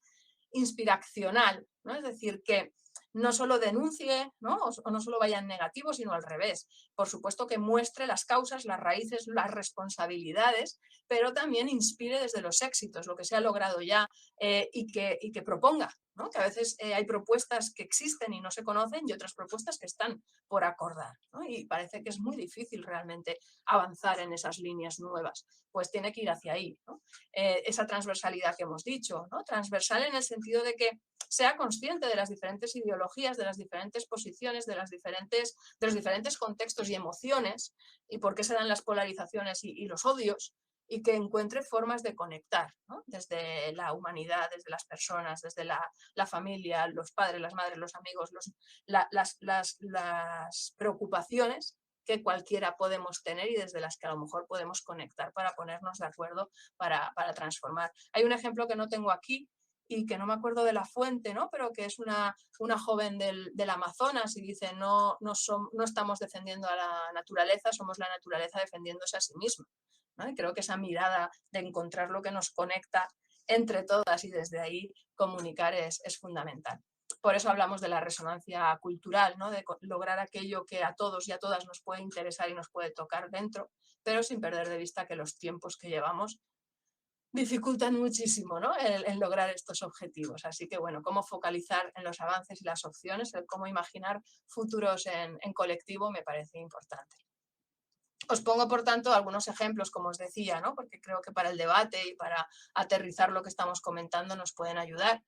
Inspiracional, ¿no? Es decir, que no solo denuncie, ¿no? O no solo vaya en negativo, sino al revés. Por supuesto que muestre las causas, las raíces, las responsabilidades, pero también inspire desde los éxitos, lo que se ha logrado ya, y que proponga, ¿no? Que a veces hay propuestas que existen y no se conocen y otras propuestas que están por acordar, ¿no? Y parece que es muy difícil realmente avanzar en esas líneas nuevas, pues tiene que ir hacia ahí, ¿no? Esa transversalidad que hemos dicho, ¿no? Transversal en el sentido de que sea consciente de las diferentes ideologías, de las diferentes posiciones, de los diferentes contextos y emociones y por qué se dan las polarizaciones y los odios, y que encuentre formas de conectar, ¿no? Desde la humanidad, desde las personas, desde la familia, los padres, las madres, los amigos, las preocupaciones que cualquiera podemos tener y desde las que a lo mejor podemos conectar para ponernos de acuerdo para transformar. Hay un ejemplo que no tengo aquí y que no me acuerdo de la fuente, ¿no? Pero que es una joven del Amazonas y dice no estamos defendiendo a la naturaleza, somos la naturaleza defendiéndose a sí misma, ¿no? Y creo que esa mirada de encontrar lo que nos conecta entre todas y desde ahí comunicar es fundamental. Por eso hablamos de la resonancia cultural, ¿no? De lograr aquello que a todos y a todas nos puede interesar y nos puede tocar dentro, pero sin perder de vista que los tiempos que llevamos dificultan muchísimo, ¿no? el lograr estos objetivos. Así que, bueno, cómo focalizar en los avances y las opciones, el cómo imaginar futuros en colectivo me parece importante. Os pongo, por tanto, algunos ejemplos, como os decía, ¿no? Porque creo que para el debate y para aterrizar lo que estamos comentando nos pueden ayudar.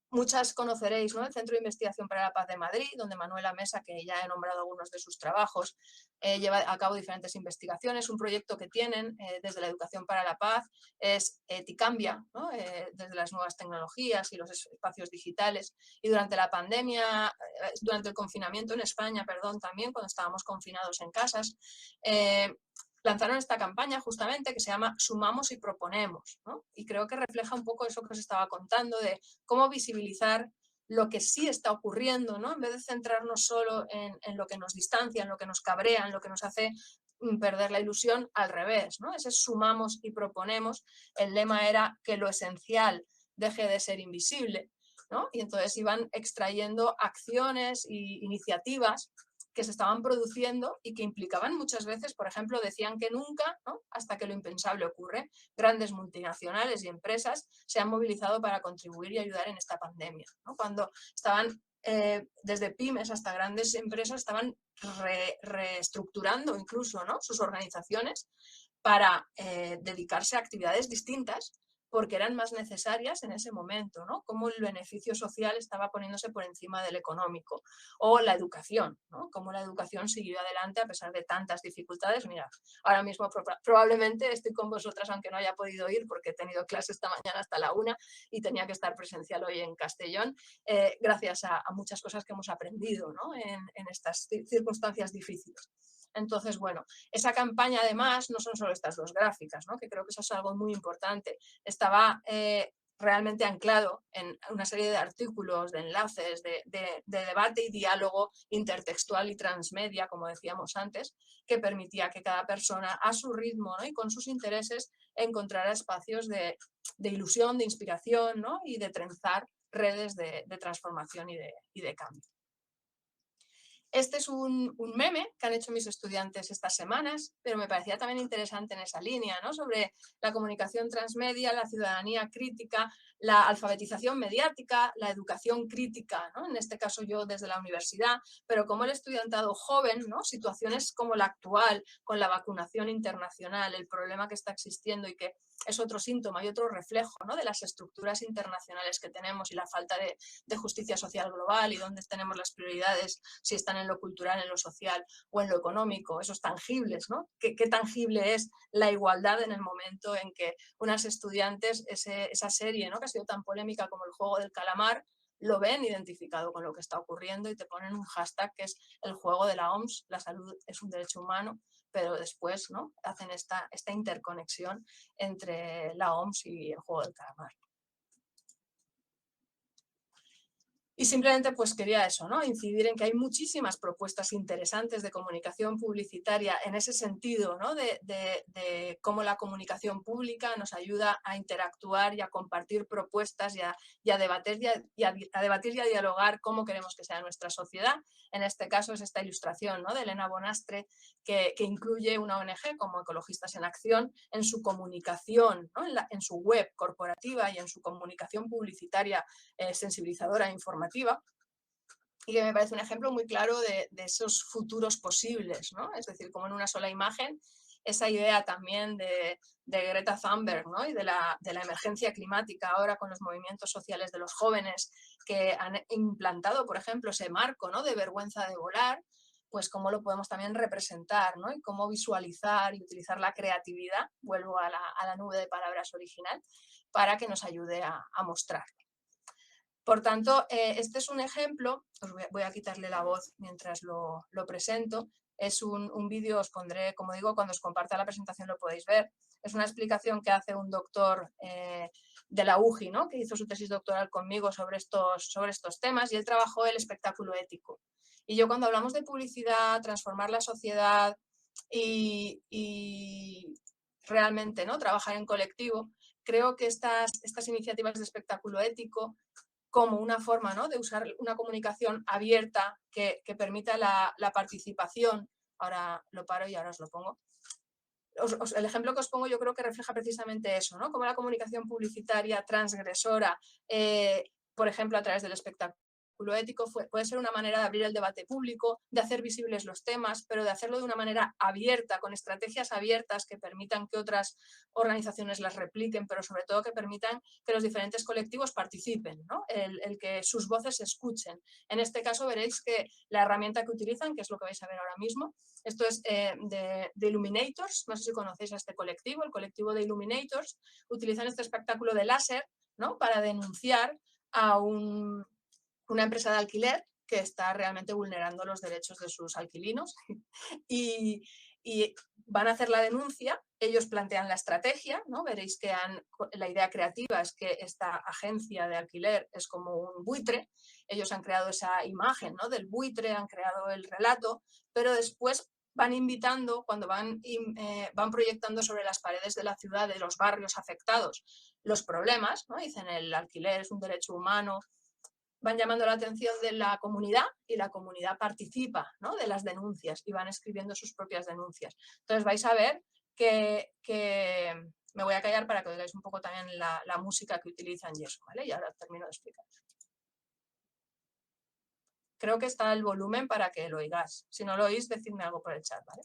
Muchas conoceréis, ¿no? El Centro de Investigación para la Paz de Madrid, donde Manuela Mesa, que ya he nombrado algunos de sus trabajos, lleva a cabo diferentes investigaciones. Un proyecto que tienen desde la Educación para la Paz es Ticambia, ¿no? Desde las nuevas tecnologías y los espacios digitales. Y durante la pandemia, durante el confinamiento en España, perdón, también, cuando estábamos confinados en casas, lanzaron esta campaña justamente que se llama Sumamos y Proponemos, ¿no? Y creo que refleja un poco eso que os estaba contando de cómo visibilizar lo que sí está ocurriendo, ¿no? En vez de centrarnos solo en lo que nos distancia, en lo que nos cabrea, en lo que nos hace perder la ilusión, al revés, ¿no? Ese sumamos y proponemos, el lema era que lo esencial deje de ser invisible, ¿no? Y entonces iban extrayendo acciones e iniciativas que se estaban produciendo y que implicaban muchas veces, por ejemplo, decían que nunca, ¿no? Hasta que lo impensable ocurre, grandes multinacionales y empresas se han movilizado para contribuir y ayudar en esta pandemia, ¿no? Cuando estaban, desde pymes hasta grandes empresas, estaban reestructurando incluso, ¿no?, sus organizaciones para dedicarse a actividades distintas porque eran más necesarias en ese momento, ¿no? Cómo el beneficio social estaba poniéndose por encima del económico. O la educación, ¿no? Cómo la educación siguió adelante a pesar de tantas dificultades. Mira, ahora mismo probablemente estoy con vosotras, aunque no haya podido ir, porque he tenido clase esta mañana hasta la 1 y tenía que estar presencial hoy en Castellón, gracias a muchas cosas que hemos aprendido, ¿no?, en estas circunstancias difíciles. Entonces, bueno, esa campaña además no son solo estas dos gráficas, ¿no?, que creo que eso es algo muy importante. Estaba realmente anclado en una serie de artículos, de enlaces, de debate y diálogo intertextual y transmedia, como decíamos antes, que permitía que cada persona a su ritmo, ¿no?, y con sus intereses encontrara espacios de ilusión, de inspiración, ¿no?, y de trenzar redes de transformación y de cambio. Este es un meme que han hecho mis estudiantes estas semanas, pero me parecía también interesante en esa línea, ¿no?, sobre la comunicación transmedia, la ciudadanía crítica, la alfabetización mediática, la educación crítica, ¿no?, en este caso yo desde la universidad, pero como el estudiantado joven, ¿no?, situaciones como la actual, con la vacunación internacional, el problema que está existiendo y que es otro síntoma y otro reflejo, ¿no?, de las estructuras internacionales que tenemos y la falta de justicia social global y dónde tenemos las prioridades, si están en lo cultural, en lo social o en lo económico, esos tangibles, ¿no? ¿Qué tangible es la igualdad en el momento en que unas estudiantes, esa serie, ¿no?, que ha sido tan polémica como el juego del calamar, lo ven identificado con lo que está ocurriendo y te ponen un hashtag que es el juego de la OMS, la salud es un derecho humano, pero después, ¿no?, hacen esta interconexión entre la OMS y el juego del calamar. Y simplemente pues quería eso, ¿no?, incidir en que hay muchísimas propuestas interesantes de comunicación publicitaria en ese sentido, ¿no?, de cómo la comunicación pública nos ayuda a interactuar y a compartir propuestas y a debatir y a dialogar cómo queremos que sea nuestra sociedad. En este caso es esta ilustración, ¿no?, de Elena Bonastre, que incluye una ONG como Ecologistas en Acción en su comunicación, ¿no?, en su web corporativa y en su comunicación publicitaria sensibilizadora e informativa, y que me parece un ejemplo muy claro de esos futuros posibles, ¿no? Es decir, como en una sola imagen, esa idea también de Greta Thunberg, ¿no?, y de la emergencia climática ahora con los movimientos sociales de los jóvenes que han implantado, por ejemplo, ese marco, ¿no?, de vergüenza de volar, pues cómo lo podemos también representar, ¿no?, y cómo visualizar y utilizar la creatividad, vuelvo a la nube de palabras original, para que nos ayude a mostrar. Por tanto, este es un ejemplo, voy a quitarle la voz mientras lo presento, es un vídeo, os pondré, como digo, cuando os comparta la presentación lo podéis ver, es una explicación que hace un doctor de la UJI, ¿no?, que hizo su tesis doctoral conmigo sobre estos temas, y él trabajó el espectáculo ético. Y yo cuando hablamos de publicidad, transformar la sociedad y realmente, ¿no?, trabajar en colectivo, creo que estas iniciativas de espectáculo ético como una forma, ¿no?, de usar una comunicación abierta que permita la participación. Ahora lo paro y ahora os lo pongo. El ejemplo que os pongo yo creo que refleja precisamente eso, ¿no?, como la comunicación publicitaria transgresora, por ejemplo, a través del espectáculo ético, puede ser una manera de abrir el debate público, de hacer visibles los temas, pero de hacerlo de una manera abierta, con estrategias abiertas que permitan que otras organizaciones las repliquen, pero sobre todo que permitan que los diferentes colectivos participen, ¿no?, el que sus voces se escuchen. En este caso veréis que la herramienta que utilizan, que es lo que vais a ver ahora mismo, esto es de Illuminators, no sé si conocéis a este colectivo, el colectivo de Illuminators, utilizan este espectáculo de láser, ¿no?, para denunciar a una empresa de alquiler que está realmente vulnerando los derechos de sus alquilinos y van a hacer la denuncia, ellos plantean la estrategia, ¿no?, veréis que la idea creativa es que esta agencia de alquiler es como un buitre, ellos han creado esa imagen, ¿no?, del buitre, han creado el relato, pero después van invitando, cuando van proyectando sobre las paredes de la ciudad, de los barrios afectados, los problemas, ¿no?, dicen el alquiler es un derecho humano, van llamando la atención de la comunidad y la comunidad participa, ¿no?, de las denuncias y van escribiendo sus propias denuncias. Entonces vais a ver que me voy a callar para que oigáis un poco también la música que utilizan y eso, ¿vale? Y ahora termino de explicar. creo que está el volumen para que lo oigáis. Si no lo oís, decidme algo por el chat, ¿vale?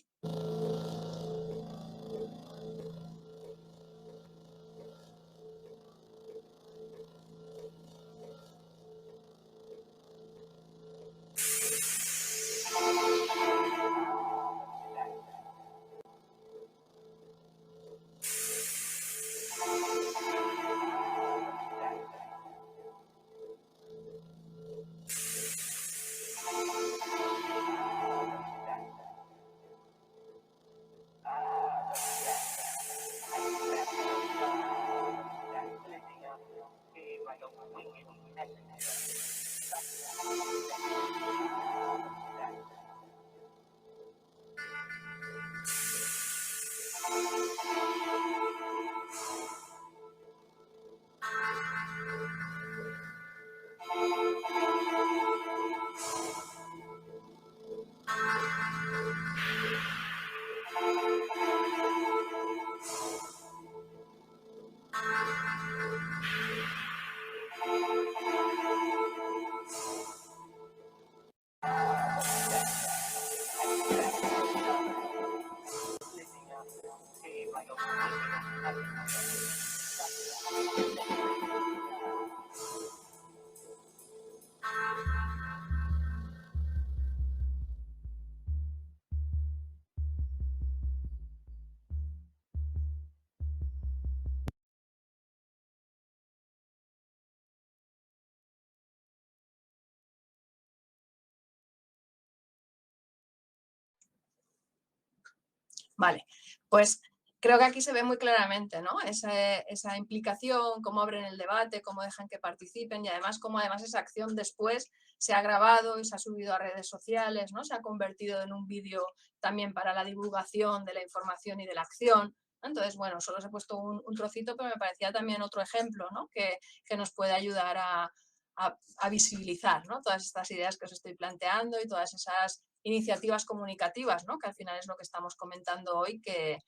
Vale, pues creo que aquí se ve muy claramente, ¿no? Esa implicación, cómo abren el debate, cómo dejan que participen y además cómo además esa acción después se ha grabado y se ha subido a redes sociales, ¿no? Se ha convertido en un vídeo también para la divulgación de la información y de la acción. Entonces, bueno, solo os he puesto un trocito, pero me parecía también otro ejemplo, ¿no? Que nos puede ayudar a visibilizar, ¿no? Todas estas ideas que os estoy planteando y todas esas iniciativas comunicativas, ¿no? Que al final es lo que estamos comentando hoy, que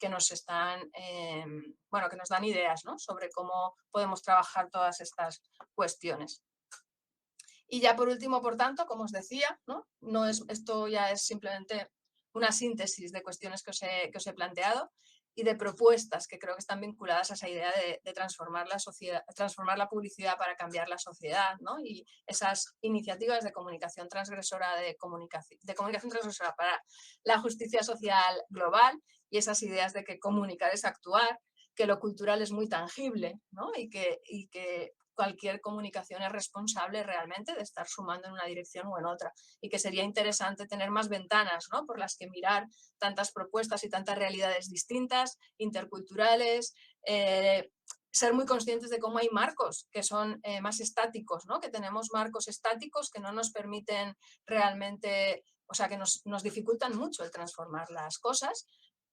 nos están, bueno, que nos dan ideas, ¿no? Sobre cómo podemos trabajar todas estas cuestiones. Y ya por último, por tanto, como os decía, ¿no? Esto ya es simplemente una síntesis de cuestiones que os he planteado y de propuestas que creo que están vinculadas a esa idea de transformar la sociedad, transformar la publicidad para cambiar la sociedad, ¿no? Y esas iniciativas de comunicación transgresora, de comunicación transgresora para la justicia social global y esas ideas de que comunicar es actuar, que lo cultural es muy tangible, ¿no? Y que cualquier comunicación es responsable realmente de estar sumando en una dirección o en otra y que sería interesante tener más ventanas, ¿no? Por las que mirar tantas propuestas y tantas realidades distintas, interculturales, ser muy conscientes de cómo hay marcos que son más estáticos, ¿no? Que tenemos marcos estáticos que no nos permiten realmente, o sea, que nos dificultan mucho el transformar las cosas.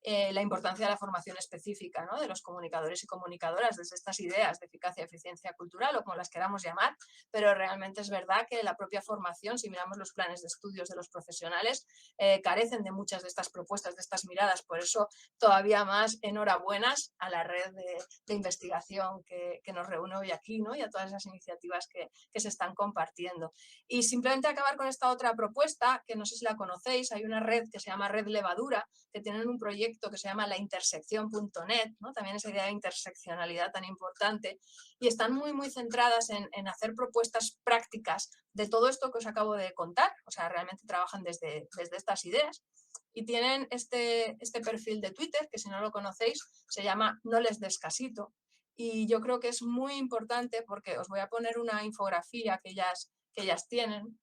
La importancia de la formación específica, ¿no? De los comunicadores y comunicadoras desde estas ideas de eficacia y eficiencia cultural o como las queramos llamar, pero realmente es verdad que la propia formación, si miramos los planes de estudios de los profesionales, carecen de muchas de estas propuestas, de estas miradas, por eso todavía más enhorabuenas a la red de investigación que nos reúne hoy aquí, ¿no? Y a todas esas iniciativas que se están compartiendo. Y simplemente acabar con esta otra propuesta, que no sé si la conocéis, hay una red que se llama Red Levadura, que tienen un proyecto que se llama laintersección.net, ¿no? También esa idea de interseccionalidad tan importante, y están muy, muy centradas en hacer propuestas prácticas de todo esto que os acabo de contar, o sea, realmente trabajan desde estas ideas, y tienen este perfil de Twitter, que si no lo conocéis, se llama No les des casito, y yo creo que es muy importante porque os voy a poner una infografía que ellas tienen,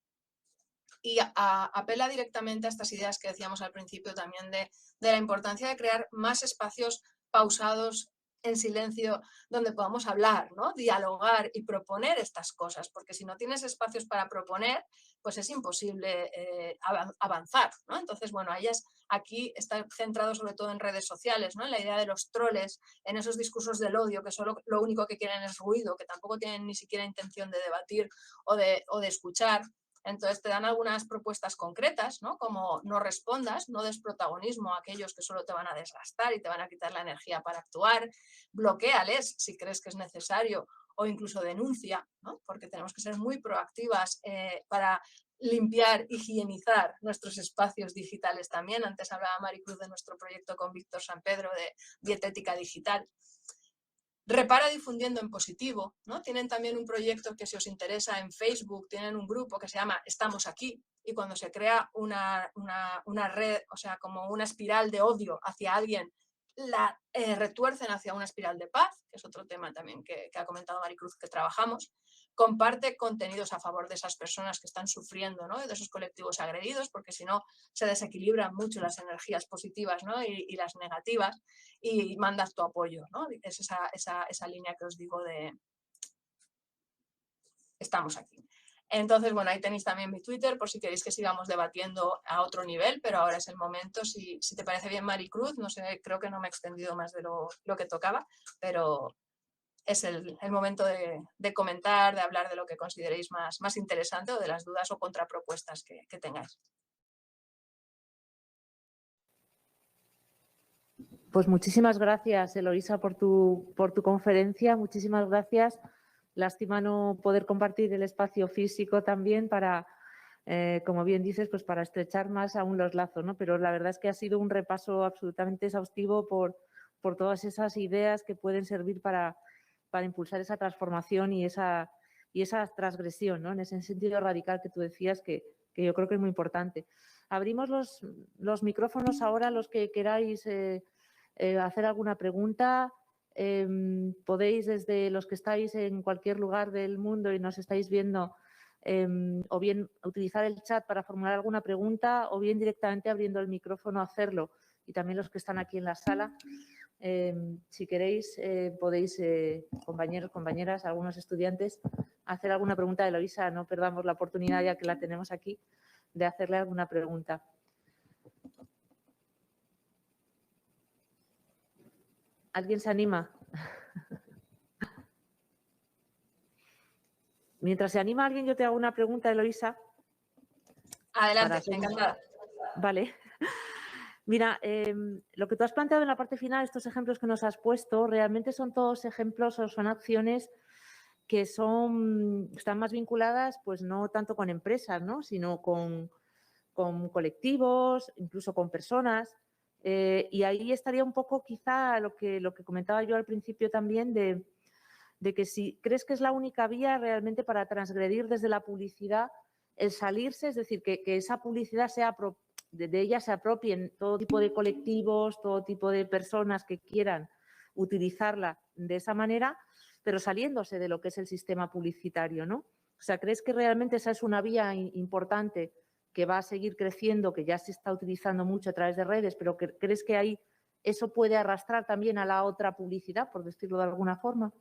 y apela directamente a estas ideas que decíamos al principio también de la importancia de crear más espacios pausados en silencio donde podamos hablar, ¿no? Dialogar y proponer estas cosas, porque si no tienes espacios para proponer, pues es imposible avanzar, ¿no? Entonces, bueno, ellas aquí están centrados sobre todo en redes sociales, ¿no? En la idea de los troles, en esos discursos del odio que solo lo único que quieren es ruido, que tampoco tienen ni siquiera intención de debatir o de escuchar. Entonces te dan algunas propuestas concretas, ¿no? Como no respondas, no des protagonismo a aquellos que solo te van a desgastar y te van a quitar la energía para actuar, bloquéales si crees que es necesario o incluso denuncia, ¿no? Porque tenemos que ser muy proactivas para limpiar, higienizar nuestros espacios digitales también. Antes hablaba Maricruz de nuestro proyecto con Víctor San Pedro de dietética digital. Repara difundiendo en positivo, ¿no? Tienen también un proyecto que, si os interesa, en Facebook tienen un grupo que se llama Estamos Aquí, y cuando se crea una red, o sea, como una espiral de odio hacia alguien, la retuercen hacia una espiral de paz, que es otro tema también que ha comentado Maricruz, que trabajamos. Comparte contenidos a favor de esas personas que están sufriendo, ¿no? De esos colectivos agredidos, porque si no se desequilibran mucho las energías positivas, ¿no? y las negativas, y mandas tu apoyo, ¿no? Es esa línea que os digo de estamos aquí. Entonces, bueno, ahí tenéis también mi Twitter por si queréis que sigamos debatiendo a otro nivel, pero ahora es el momento. Si te parece bien, Maricruz, no sé, creo que no me he extendido más de lo que tocaba, pero es el momento de comentar, de hablar de lo que consideréis más interesante, o de las dudas o contrapropuestas que tengáis. Pues muchísimas gracias, Eloísa, por tu conferencia. Muchísimas gracias. Lástima no poder compartir el espacio físico también para, como bien dices, pues para estrechar más aún los lazos, ¿no? Pero la verdad es que ha sido un repaso absolutamente exhaustivo por todas esas ideas que pueden servir para impulsar esa transformación y esa transgresión, ¿no? En ese sentido radical que tú decías, que yo creo que es muy importante. Abrimos los micrófonos ahora, los que queráis hacer alguna pregunta. Podéis, desde los que estáis en cualquier lugar del mundo y nos estáis viendo, o bien utilizar el chat para formular alguna pregunta, o bien directamente abriendo el micrófono hacerlo. Y también los que están aquí en la sala, si queréis, podéis, compañeros, compañeras, algunos estudiantes, hacer alguna pregunta de Eloísa. No perdamos la oportunidad, ya que la tenemos aquí, de hacerle alguna pregunta. ¿Alguien se anima? Mientras se anima alguien, yo te hago una pregunta, Eloísa. Adelante, encantada. Vale. Mira, lo que tú has planteado en la parte final, estos ejemplos que nos has puesto, realmente son todos ejemplos o son acciones que están más vinculadas, pues no tanto con empresas, ¿no? Sino con colectivos, incluso con personas. Y ahí estaría un poco quizá lo que comentaba yo al principio también de que si crees que es la única vía realmente para transgredir desde la publicidad, el salirse, es decir, que esa publicidad de ella se apropien todo tipo de colectivos, todo tipo de personas que quieran utilizarla de esa manera, pero saliéndose de lo que es el sistema publicitario, ¿no? O sea, ¿crees que realmente esa es una vía importante que va a seguir creciendo, que ya se está utilizando mucho a través de redes, pero crees que ahí eso puede arrastrar también a la otra publicidad, por decirlo de alguna forma?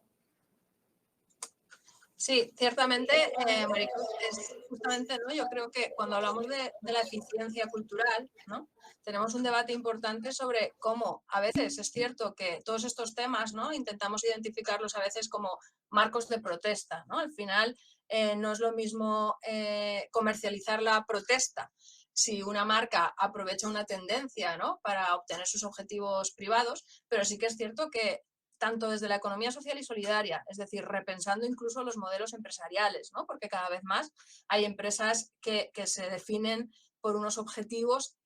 Sí, ciertamente, Maricruz, es justamente, ¿no? Yo creo que cuando hablamos de la eficiencia cultural, ¿no? Tenemos un debate importante sobre cómo a veces es cierto que todos estos temas, ¿no? Intentamos identificarlos a veces como marcos de protesta, ¿no? Al final no es lo mismo comercializar la protesta si una marca aprovecha una tendencia, ¿no? Para obtener sus objetivos privados, pero sí que es cierto que tanto desde la economía social y solidaria, es decir, repensando incluso los modelos empresariales, ¿no? Porque cada vez más hay empresas que se definen por unos objetivos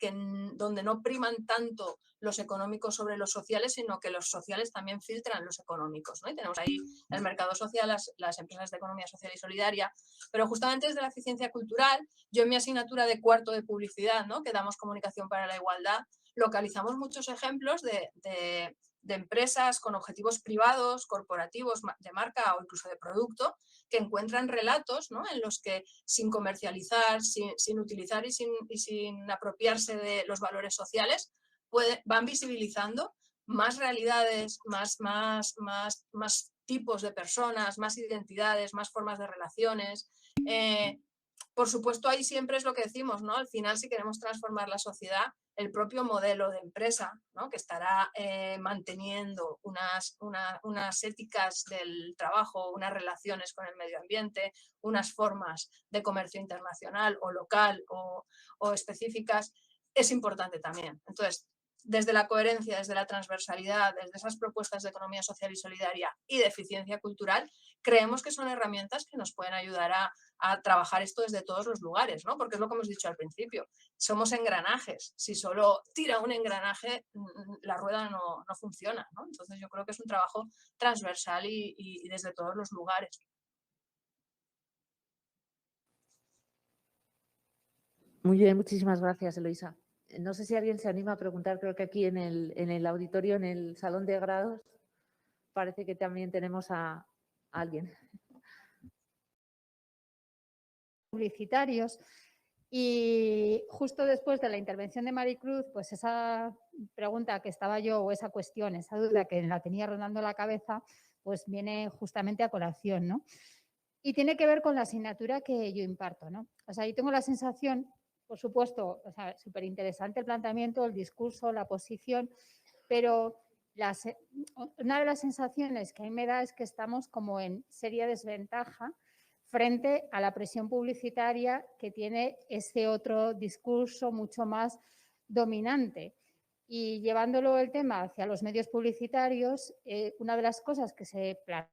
donde no priman tanto los económicos sobre los sociales, sino que los sociales también filtran los económicos, ¿no? Y tenemos ahí el mercado social, las empresas de economía social y solidaria, pero justamente desde la eficiencia cultural, yo en mi asignatura de cuarto de publicidad, ¿no? Que damos comunicación para la igualdad, localizamos muchos ejemplos de empresas con objetivos privados, corporativos, de marca o incluso de producto, que encuentran relatos, ¿no? En los que sin comercializar, sin utilizar y sin apropiarse de los valores sociales, van visibilizando más realidades, más tipos de personas, más identidades, más formas de relaciones. Por supuesto, ahí siempre es lo que decimos, ¿no? Al final, si queremos transformar la sociedad, el propio modelo de empresa, ¿no? Que estará manteniendo unas éticas del trabajo, unas relaciones con el medio ambiente, unas formas de comercio internacional o local o específicas, es importante también. Entonces, desde la coherencia, desde la transversalidad, desde esas propuestas de economía social y solidaria y de eficiencia cultural, creemos que son herramientas que nos pueden ayudar a trabajar esto desde todos los lugares, ¿no? Porque es lo que hemos dicho al principio, somos engranajes, si solo tira un engranaje, la rueda no funciona, ¿no? Entonces yo creo que es un trabajo transversal y desde todos los lugares. Muy bien, muchísimas gracias, Eloisa. No sé si alguien se anima a preguntar, creo que aquí en el auditorio, en el salón de grados, parece que también tenemos a alguien. Publicitarios. Y justo después de la intervención de Maricruz, pues esa pregunta que estaba yo, o esa cuestión, esa duda que la tenía rondando la cabeza, pues viene justamente a colación, ¿no? Y tiene que ver con la asignatura que yo imparto, ¿no? O sea, yo tengo la sensación, por supuesto, o sea, súper interesante el planteamiento, el discurso, la posición, pero una de las sensaciones que a mí me da es que estamos como en seria desventaja frente a la presión publicitaria que tiene ese otro discurso mucho más dominante. Y llevándolo el tema hacia los medios publicitarios, una de las cosas que se plantea.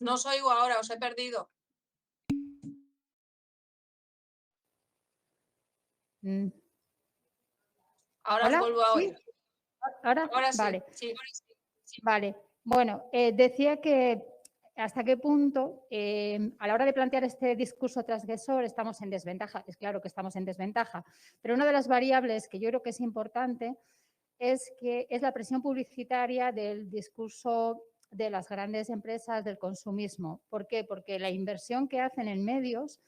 No os oigo ahora, os he perdido. Ahora ¿Hola? os vuelvo a oír. ¿Sí? ¿Ahora? Ahora sí, Vale. sí. Vale. Bueno, decía que hasta qué punto a la hora de plantear este discurso transgresor estamos en desventaja. Es claro que estamos en desventaja, pero una de las variables que yo creo que es importante es la presión publicitaria del discurso de las grandes empresas del consumismo. ¿Por qué? Porque la inversión que hacen en medios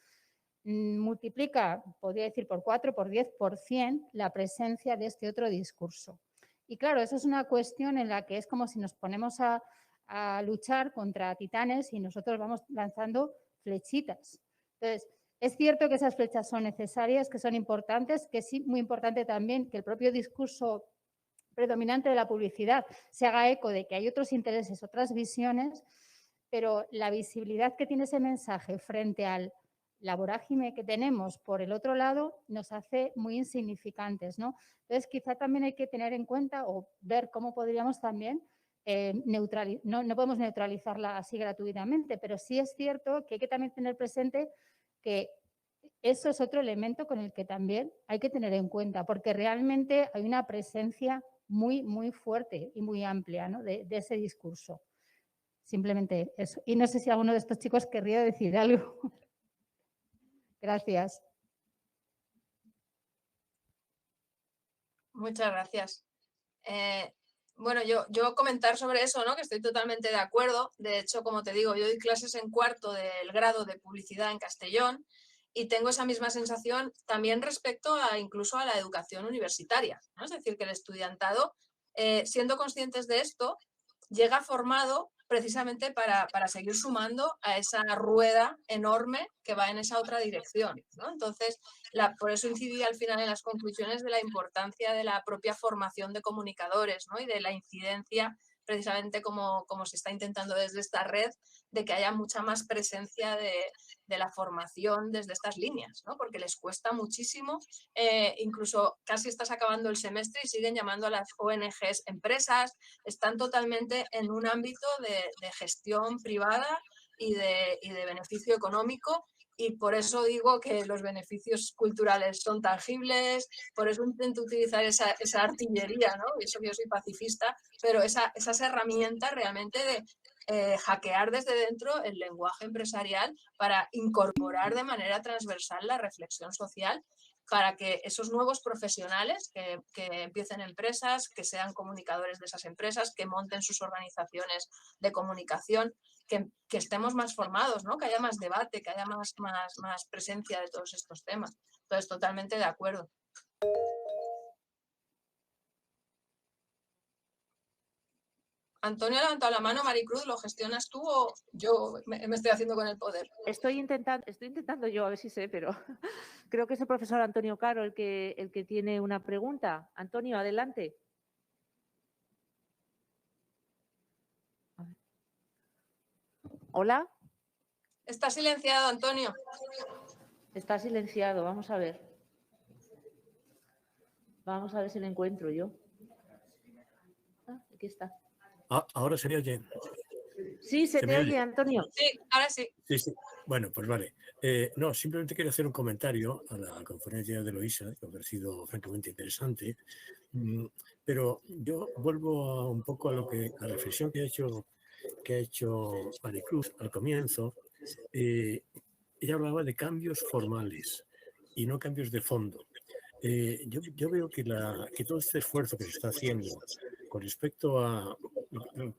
multiplica, podría decir, por 4, por 10, por 100 la presencia de este otro discurso. Y claro, eso es una cuestión en la que es como si nos ponemos a luchar contra titanes y nosotros vamos lanzando flechitas. Entonces, es cierto que esas flechas son necesarias, que son importantes, que es muy importante también que el propio discurso predominante de la publicidad se haga eco de que hay otros intereses, otras visiones, pero la visibilidad que tiene ese mensaje frente al la vorágine que tenemos por el otro lado nos hace muy insignificantes, ¿no? Entonces, quizá también hay que tener en cuenta o ver cómo podríamos también no podemos neutralizarla así gratuitamente, pero sí es cierto que hay que también tener presente que eso es otro elemento con el que también hay que tener en cuenta, porque realmente hay una presencia muy, muy fuerte y muy amplia, ¿no? de ese discurso. Simplemente eso. Y no sé si alguno de estos chicos querría decir algo. Gracias. Muchas gracias. Bueno, yo comentar sobre eso, ¿no? Que estoy totalmente de acuerdo. De hecho, como te digo, yo doy clases en cuarto del grado de publicidad en Castellón y tengo esa misma sensación también respecto incluso a la educación universitaria, ¿no? Es decir, que el estudiantado, siendo conscientes de esto, llega formado precisamente para seguir sumando a esa rueda enorme que va en esa otra dirección, ¿no? Entonces, por eso incidí al final en las conclusiones de la importancia de la propia formación de comunicadores, ¿no? Y de la incidencia, precisamente como se está intentando desde esta red, de que haya mucha más presencia de la formación desde estas líneas, ¿no? Porque les cuesta muchísimo, incluso casi estás acabando el semestre y siguen llamando a las ONGs empresas, están totalmente en un ámbito de gestión privada y de beneficio económico, y por eso digo que los beneficios culturales son tangibles, por eso intento utilizar esa artillería, ¿no? Y eso que yo soy pacifista, pero esas herramientas realmente de hackear desde dentro el lenguaje empresarial para incorporar de manera transversal la reflexión social, para que esos nuevos profesionales que empiecen empresas, que sean comunicadores de esas empresas, que monten sus organizaciones de comunicación, que estemos más formados, ¿no? Que haya más debate, que haya más presencia de todos estos temas. Entonces, totalmente de acuerdo. Antonio ha levantado la mano. Maricruz, ¿lo gestionas tú o yo me estoy haciendo con el poder? Estoy intentando yo, a ver si sé, pero creo que es el profesor Antonio Caro el que tiene una pregunta. Antonio, adelante. Hola. Está silenciado, Antonio. Está silenciado, vamos a ver. Vamos a ver si lo encuentro yo. Ah, aquí está. Ahora se me oye. Sí, se te oye, Antonio. Sí, ahora sí. Sí, sí. Bueno, pues vale. No, simplemente quiero hacer un comentario a la conferencia de Loisa, que ha parecido francamente interesante. Pero yo vuelvo un poco a la reflexión que ha hecho Maricruz al comienzo. Ella hablaba de cambios formales y no cambios de fondo. Yo veo que todo este esfuerzo que se está haciendo con respecto a,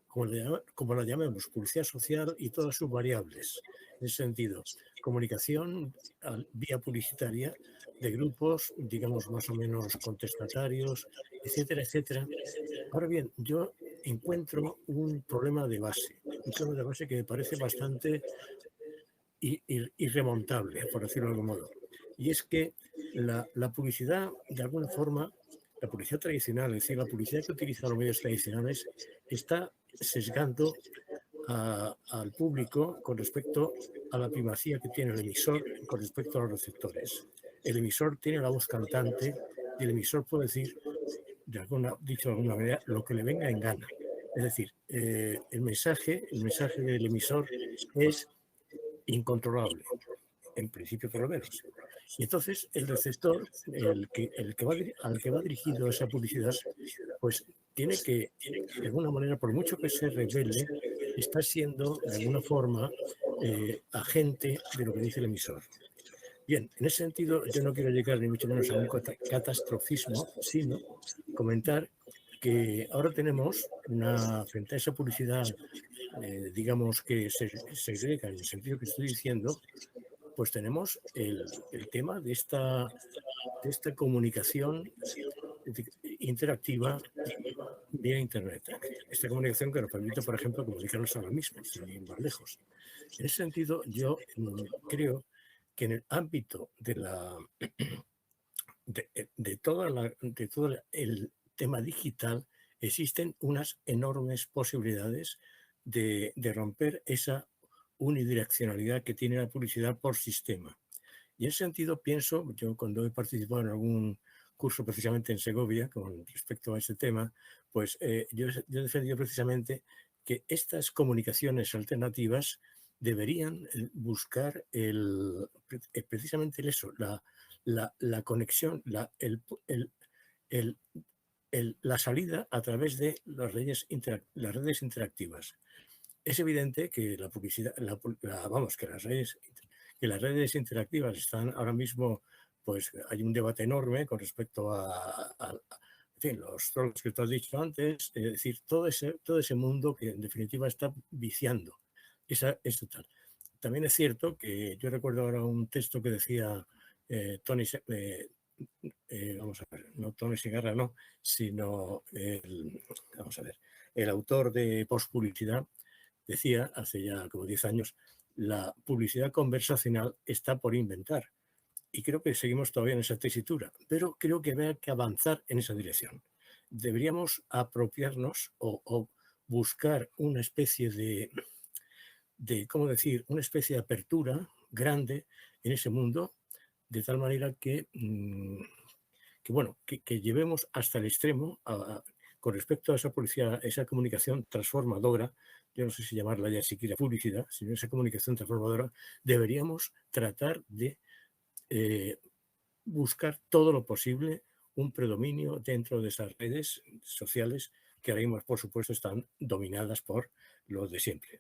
como la llamamos, publicidad social y todas sus variables, en ese sentido, comunicación vía publicitaria de grupos, digamos, más o menos contestatarios, etcétera, etcétera. Ahora bien, yo encuentro un problema de base que me parece bastante irremontable, por decirlo de algún modo. Y es que la publicidad, de alguna forma, la publicidad tradicional, es decir, la publicidad que utilizan los medios tradicionales, está sesgando al público con respecto a la primacía que tiene el emisor con respecto a los receptores. El emisor tiene la voz cantante y el emisor puede decir, dicho de alguna manera, lo que le venga en gana. Es decir, el mensaje del emisor es incontrolable, en principio por lo menos. Y entonces el receptor, al que va dirigido esa publicidad, pues tiene que, de alguna manera, por mucho que se revele, está siendo, de alguna forma, agente de lo que dice el emisor. Bien, en ese sentido, yo no quiero llegar ni mucho menos a un catastrofismo, sino comentar que ahora tenemos, frente a esa publicidad, digamos, que se segrega en el sentido que estoy diciendo, pues tenemos el tema de esta comunicación interactiva vía Internet. Esta comunicación que nos permite, por ejemplo, comunicarnos ahora mismo, sin ir más lejos. En ese sentido, yo creo que en el ámbito de todo el tema digital existen unas enormes posibilidades de romper esa unidireccionalidad que tiene la publicidad por sistema. Y en ese sentido pienso, yo cuando he participado en algún curso precisamente en Segovia con respecto a ese tema, pues yo he defendido precisamente que estas comunicaciones alternativas deberían buscar precisamente eso, la conexión, la salida a través de las redes interactivas. Es evidente que la publicidad, que las redes interactivas están ahora mismo, pues hay un debate enorme con respecto a en fin, los trolls que tú has dicho antes, es decir, todo ese mundo que en definitiva está viciando. Es total. También es cierto que yo recuerdo ahora un texto que decía vamos a ver, no Tony Segarra, no, sino el autor de Postpublicidad, decía hace ya como 10 años, la publicidad conversacional está por inventar. Y creo que seguimos todavía en esa tesitura, pero creo que hay que avanzar en esa dirección. Deberíamos apropiarnos o buscar una especie ¿cómo decir? Una especie de apertura grande en ese mundo, de tal manera que llevemos hasta el extremo con respecto a esa publicidad, esa comunicación transformadora. Yo no sé si llamarla ya siquiera publicidad, sino esa comunicación transformadora, deberíamos tratar de buscar todo lo posible un predominio dentro de esas redes sociales que ahora mismo, por supuesto, están dominadas por los de siempre.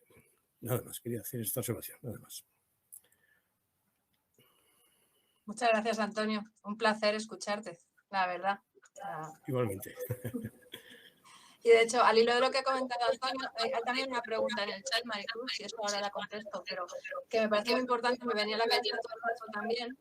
Nada más, quería hacer esta observación, nada más. Muchas gracias, Antonio. Un placer escucharte, la verdad. Igualmente. Y de hecho, al hilo de lo que ha comentado Antonio, hay también una pregunta en el chat, Maricruz, si eso ahora la contesto, pero que me parece muy importante, me venía a la cabeza todo el rato también,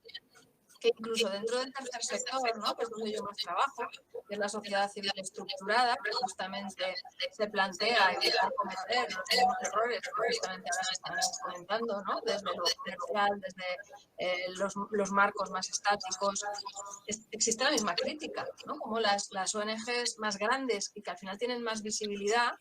que incluso dentro del tercer sector, ¿no?, que es donde yo más trabajo, que es la sociedad civil estructurada, que justamente se plantea evitar cometer los mismos errores que justamente ahora se están comentando, ¿no?, desde lo comercial, desde los marcos más estáticos, existe la misma crítica, ¿no?, como las ONGs más grandes y que al final tienen más visibilidad,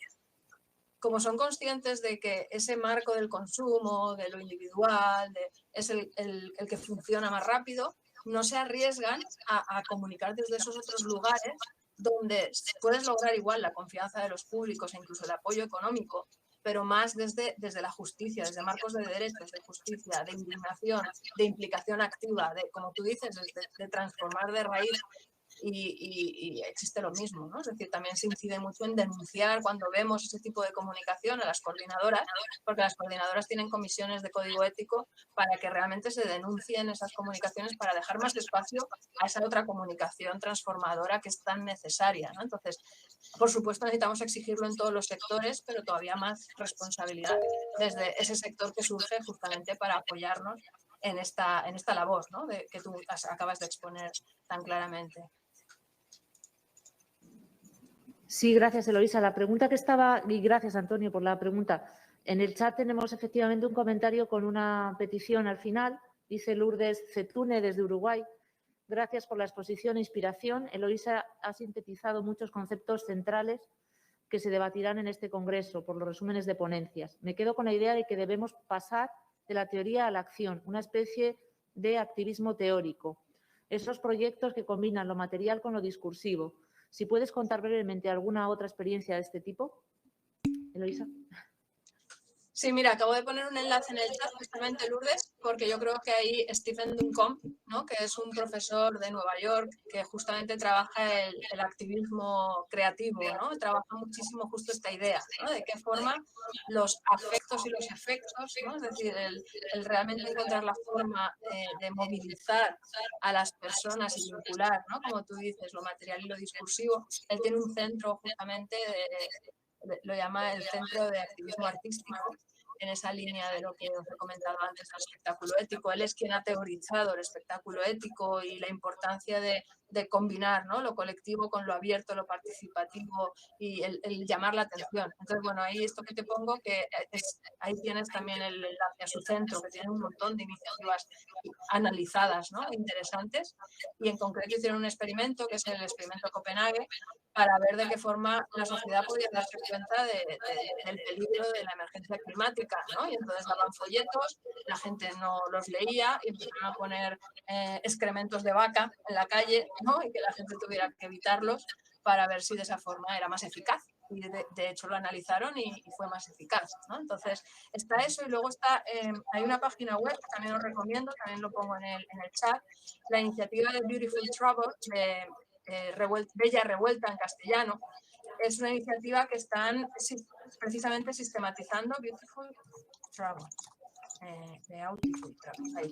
como son conscientes de que ese marco del consumo, de lo individual, es el que funciona más rápido, no se arriesgan a comunicar desde esos otros lugares donde puedes lograr igual la confianza de los públicos e incluso el apoyo económico, pero más desde la justicia, desde marcos de derechos, de justicia, de indignación, de implicación activa, de, como tú dices, de transformar de raíz. Y existe lo mismo, ¿no? Es decir, también se incide mucho en denunciar cuando vemos ese tipo de comunicación a las coordinadoras, porque las coordinadoras tienen comisiones de código ético para que realmente se denuncien esas comunicaciones para dejar más espacio a esa otra comunicación transformadora que es tan necesaria, ¿no? Entonces, por supuesto, necesitamos exigirlo en todos los sectores, pero todavía más responsabilidad desde ese sector que surge justamente para apoyarnos en esta labor, ¿no? Que tú acabas de exponer tan claramente. Sí, gracias, Eloísa. La pregunta que estaba, y gracias, Antonio, por la pregunta. En el chat tenemos efectivamente un comentario con una petición al final. Dice Lourdes Cetune desde Uruguay. Gracias por la exposición e inspiración. Eloísa ha sintetizado muchos conceptos centrales que se debatirán en este congreso por los resúmenes de ponencias. Me quedo con la idea de que debemos pasar de la teoría a la acción, una especie de activismo teórico. Esos proyectos que combinan lo material con lo discursivo. Si puedes contar brevemente alguna otra experiencia de este tipo, Eloísa. Sí, mira, acabo de poner un enlace en el chat justamente, Lourdes, porque yo creo que ahí Stephen Duncombe, ¿no? Que es un profesor de Nueva York que justamente trabaja el activismo creativo, ¿no? Trabaja muchísimo justo esta idea, ¿no? De qué forma los afectos y los efectos, ¿no? Es decir, el realmente encontrar la forma de movilizar a las personas y vincular, ¿no? Como tú dices, lo material y lo discursivo. Él tiene un centro justamente lo llama el Centro de Activismo Artístico, en esa línea de lo que os he comentado antes del espectáculo ético. Él es quien ha teorizado el espectáculo ético y la importancia de combinar, ¿no? Lo colectivo con lo abierto, lo participativo y el llamar la atención. Entonces, bueno, ahí esto que te pongo, que ahí tienes también el enlace a su centro, que tiene un montón de iniciativas analizadas, ¿no? Interesantes, y en concreto hicieron un experimento, que es el experimento Copenhague, para ver de qué forma la sociedad podía darse cuenta del peligro de la emergencia climática, ¿no? Y entonces daban folletos, la gente no los leía y empezaron a poner excrementos de vaca en la calle, ¿no? Y que la gente tuviera que evitarlos para ver si de esa forma era más eficaz. Y de hecho lo analizaron y fue más eficaz, ¿no? Entonces está eso y luego está, hay una página web que también os recomiendo, también lo pongo en el chat, la iniciativa de Beautiful Travel, de Bella Revuelta en castellano. Es una iniciativa que están precisamente sistematizando Beautiful Travel, Beautiful Travel, ahí.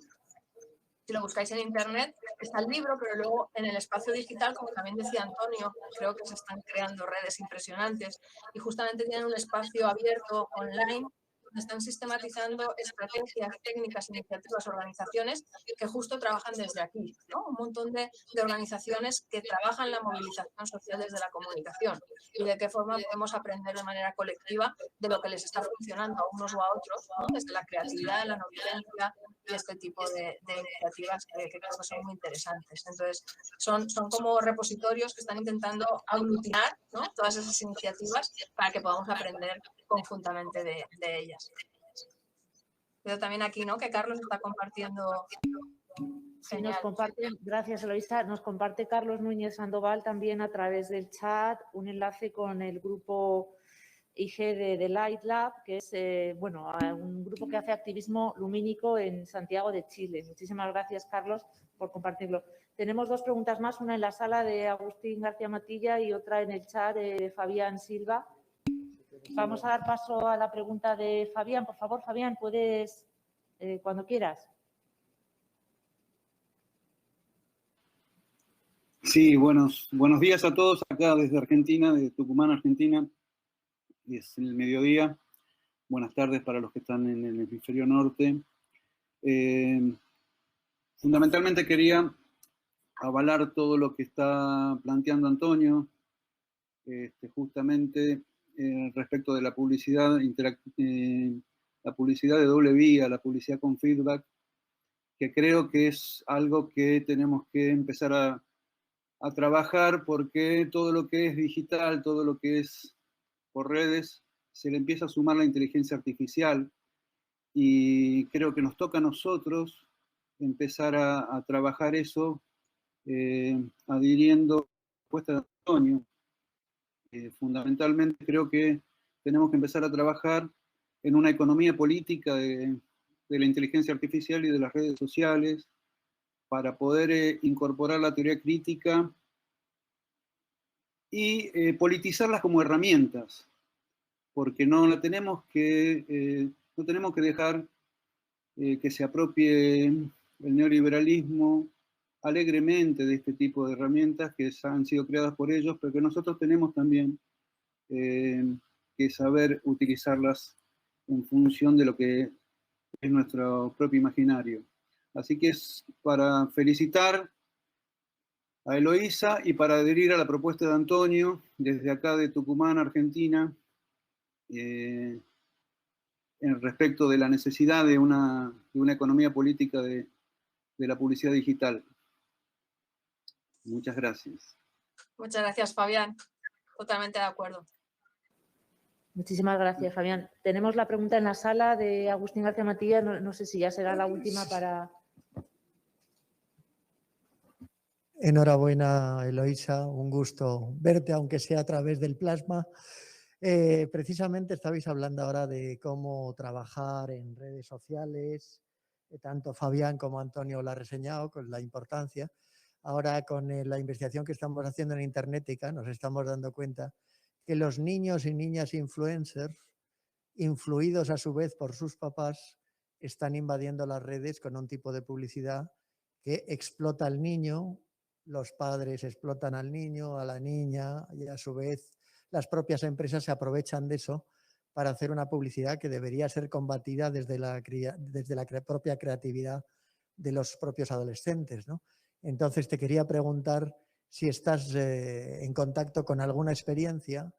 Si lo buscáis en internet, está el libro, pero luego en el espacio digital, como también decía Antonio, creo que se están creando redes impresionantes y justamente tienen un espacio abierto online donde están sistematizando estrategias, técnicas, iniciativas, organizaciones que justo trabajan desde aquí, ¿no? Un montón de organizaciones que trabajan la movilización social desde la comunicación y de qué forma podemos aprender de manera colectiva de lo que les está funcionando a unos o a otros, ¿no? Desde la creatividad, la no violencia y este tipo de iniciativas que creo que son muy interesantes. Entonces, son como repositorios que están intentando aglutinar, ¿no? Todas esas iniciativas para que podamos aprender conjuntamente de ellas. Pero también aquí, ¿no? Que Carlos está compartiendo. Sí, nos comparte, gracias Eloísa, nos comparte Carlos Núñez Sandoval también a través del chat un enlace con el grupo IG de Light Lab, que es un grupo que hace activismo lumínico en Santiago de Chile. Muchísimas gracias, Carlos, por compartirlo. Tenemos dos preguntas más, una en la sala de Agustín García Matilla y otra en el chat de Fabián Silva. Vamos a dar paso a la pregunta de Fabián. Por favor, Fabián, puedes, cuando quieras. Sí, buenos días a todos acá desde Argentina, desde Tucumán, Argentina. Es el mediodía. Buenas tardes para los que están en el hemisferio norte. Fundamentalmente quería avalar todo lo que está planteando Antonio, justamente respecto de la publicidad, la publicidad de doble vía, la publicidad con feedback, que creo que es algo que tenemos que empezar a trabajar porque todo lo que es digital, todo lo que es por redes, se le empieza a sumar la inteligencia artificial y creo que nos toca a nosotros empezar a trabajar eso adhiriendo a la propuesta de Antonio. Fundamentalmente creo que tenemos que empezar a trabajar en una economía política de la inteligencia artificial y de las redes sociales para poder incorporar la teoría crítica y politizarlas como herramientas, porque no tenemos que dejar que se apropie el neoliberalismo alegremente de este tipo de herramientas que han sido creadas por ellos, pero que nosotros tenemos también que saber utilizarlas en función de lo que es nuestro propio imaginario. Así que es para felicitar a Eloísa y para adherir a la propuesta de Antonio, desde acá de Tucumán, Argentina, en respecto de la necesidad de una economía política de la publicidad digital. Muchas gracias. Muchas gracias, Fabián. Totalmente de acuerdo. Muchísimas gracias, Fabián. Tenemos la pregunta en la sala de Agustín García Matías. No sé si ya será la última para... Enhorabuena, Eloísa. Un gusto verte, aunque sea a través del plasma. Precisamente estabais hablando ahora de cómo trabajar en redes sociales. Tanto Fabián como Antonio lo ha reseñado con la importancia. Ahora con la investigación que estamos haciendo en Internetica nos estamos dando cuenta que los niños y niñas influencers, influidos a su vez por sus papás, están invadiendo las redes con un tipo de publicidad que explota al niño, los padres explotan al niño, a la niña y a su vez las propias empresas se aprovechan de eso para hacer una publicidad que debería ser combatida desde la propia creatividad de los propios adolescentes, ¿no? Entonces te quería preguntar si estás en contacto con alguna experiencia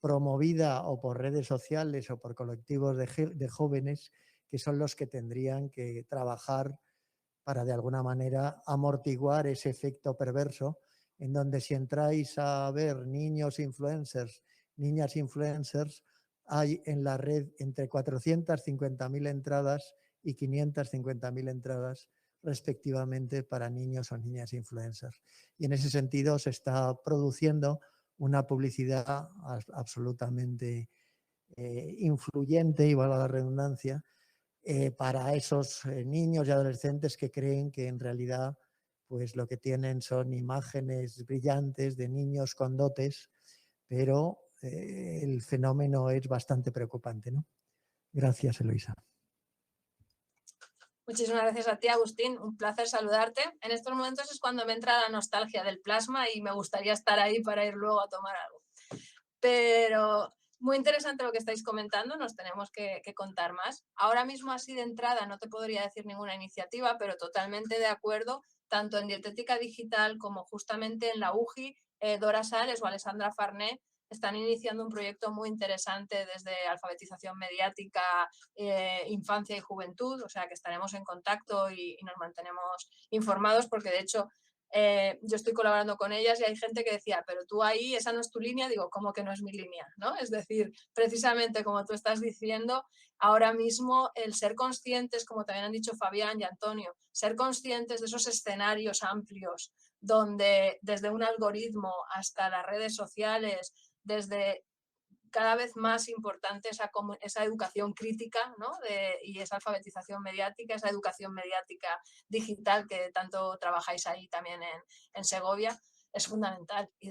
promovida o por redes sociales o por colectivos de jóvenes que son los que tendrían que trabajar para de alguna manera amortiguar ese efecto perverso en donde si entráis a ver niños influencers, niñas influencers, hay en la red entre 450.000 entradas y 550.000 entradas respectivamente para niños o niñas influencers. Y en ese sentido se está produciendo una publicidad absolutamente influyente, y valga la redundancia, para esos niños y adolescentes que creen que en realidad pues lo que tienen son imágenes brillantes de niños con dotes, pero el fenómeno es bastante preocupante, ¿no? Gracias, Eloísa. Muchísimas gracias a ti, Agustín. Un placer saludarte. En estos momentos es cuando me entra la nostalgia del plasma y me gustaría estar ahí para ir luego a tomar algo. Pero muy interesante lo que estáis comentando, nos tenemos que contar más. Ahora mismo así de entrada no te podría decir ninguna iniciativa, pero totalmente de acuerdo, tanto en dietética digital como justamente en la UJI, Dora Sales o Alessandra Farné están iniciando un proyecto muy interesante desde alfabetización mediática, infancia y juventud, o sea que estaremos en contacto y nos mantenemos informados porque de hecho yo estoy colaborando con ellas y hay gente que decía, pero tú ahí, esa no es tu línea. Digo, ¿cómo que no es mi línea? ¿No? Es decir, precisamente como tú estás diciendo, ahora mismo el ser conscientes, como también han dicho Fabián y Antonio, ser conscientes de esos escenarios amplios donde desde un algoritmo hasta las redes sociales, desde cada vez más importante esa educación crítica, ¿no? Y esa alfabetización mediática, esa educación mediática digital que tanto trabajáis ahí también en Segovia, es fundamental. Y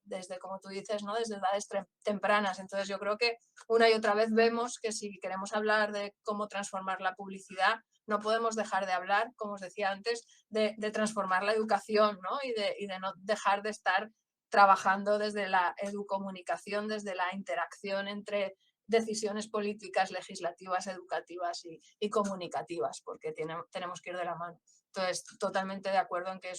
desde como tú dices, ¿no? Desde edades tempranas. Entonces yo creo que una y otra vez vemos que si queremos hablar de cómo transformar la publicidad, no podemos dejar de hablar, como os decía antes, de transformar la educación, ¿no? Y de no dejar de estar trabajando desde la educomunicación, desde la interacción entre decisiones políticas, legislativas, educativas y comunicativas, porque tenemos que ir de la mano. Entonces, totalmente de acuerdo en que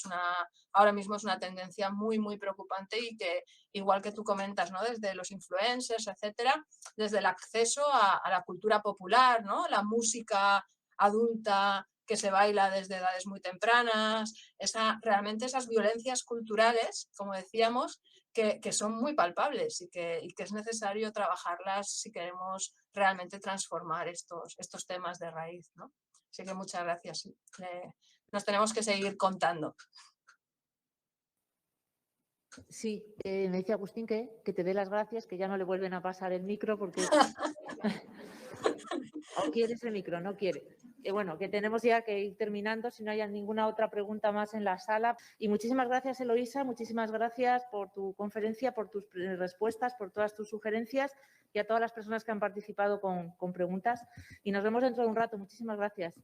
ahora mismo es una tendencia muy, muy preocupante y que, igual que tú comentas, ¿no? Desde los influencers, etcétera, desde el acceso a la cultura popular, ¿no? La música adulta que se baila desde edades muy tempranas, realmente esas violencias culturales, como decíamos, que son muy palpables y que es necesario trabajarlas si queremos realmente transformar estos temas de raíz, ¿no? Así que muchas gracias. Nos tenemos que seguir contando. Sí, me dice Agustín que te dé las gracias, que ya no le vuelven a pasar el micro porque... ¿O quieres el micro? No quiere. Bueno, que tenemos ya que ir terminando, si no hay ninguna otra pregunta más en la sala. Y muchísimas gracias, Eloísa, muchísimas gracias por tu conferencia, por tus respuestas, por todas tus sugerencias y a todas las personas que han participado con preguntas. Y nos vemos dentro de un rato. Muchísimas gracias.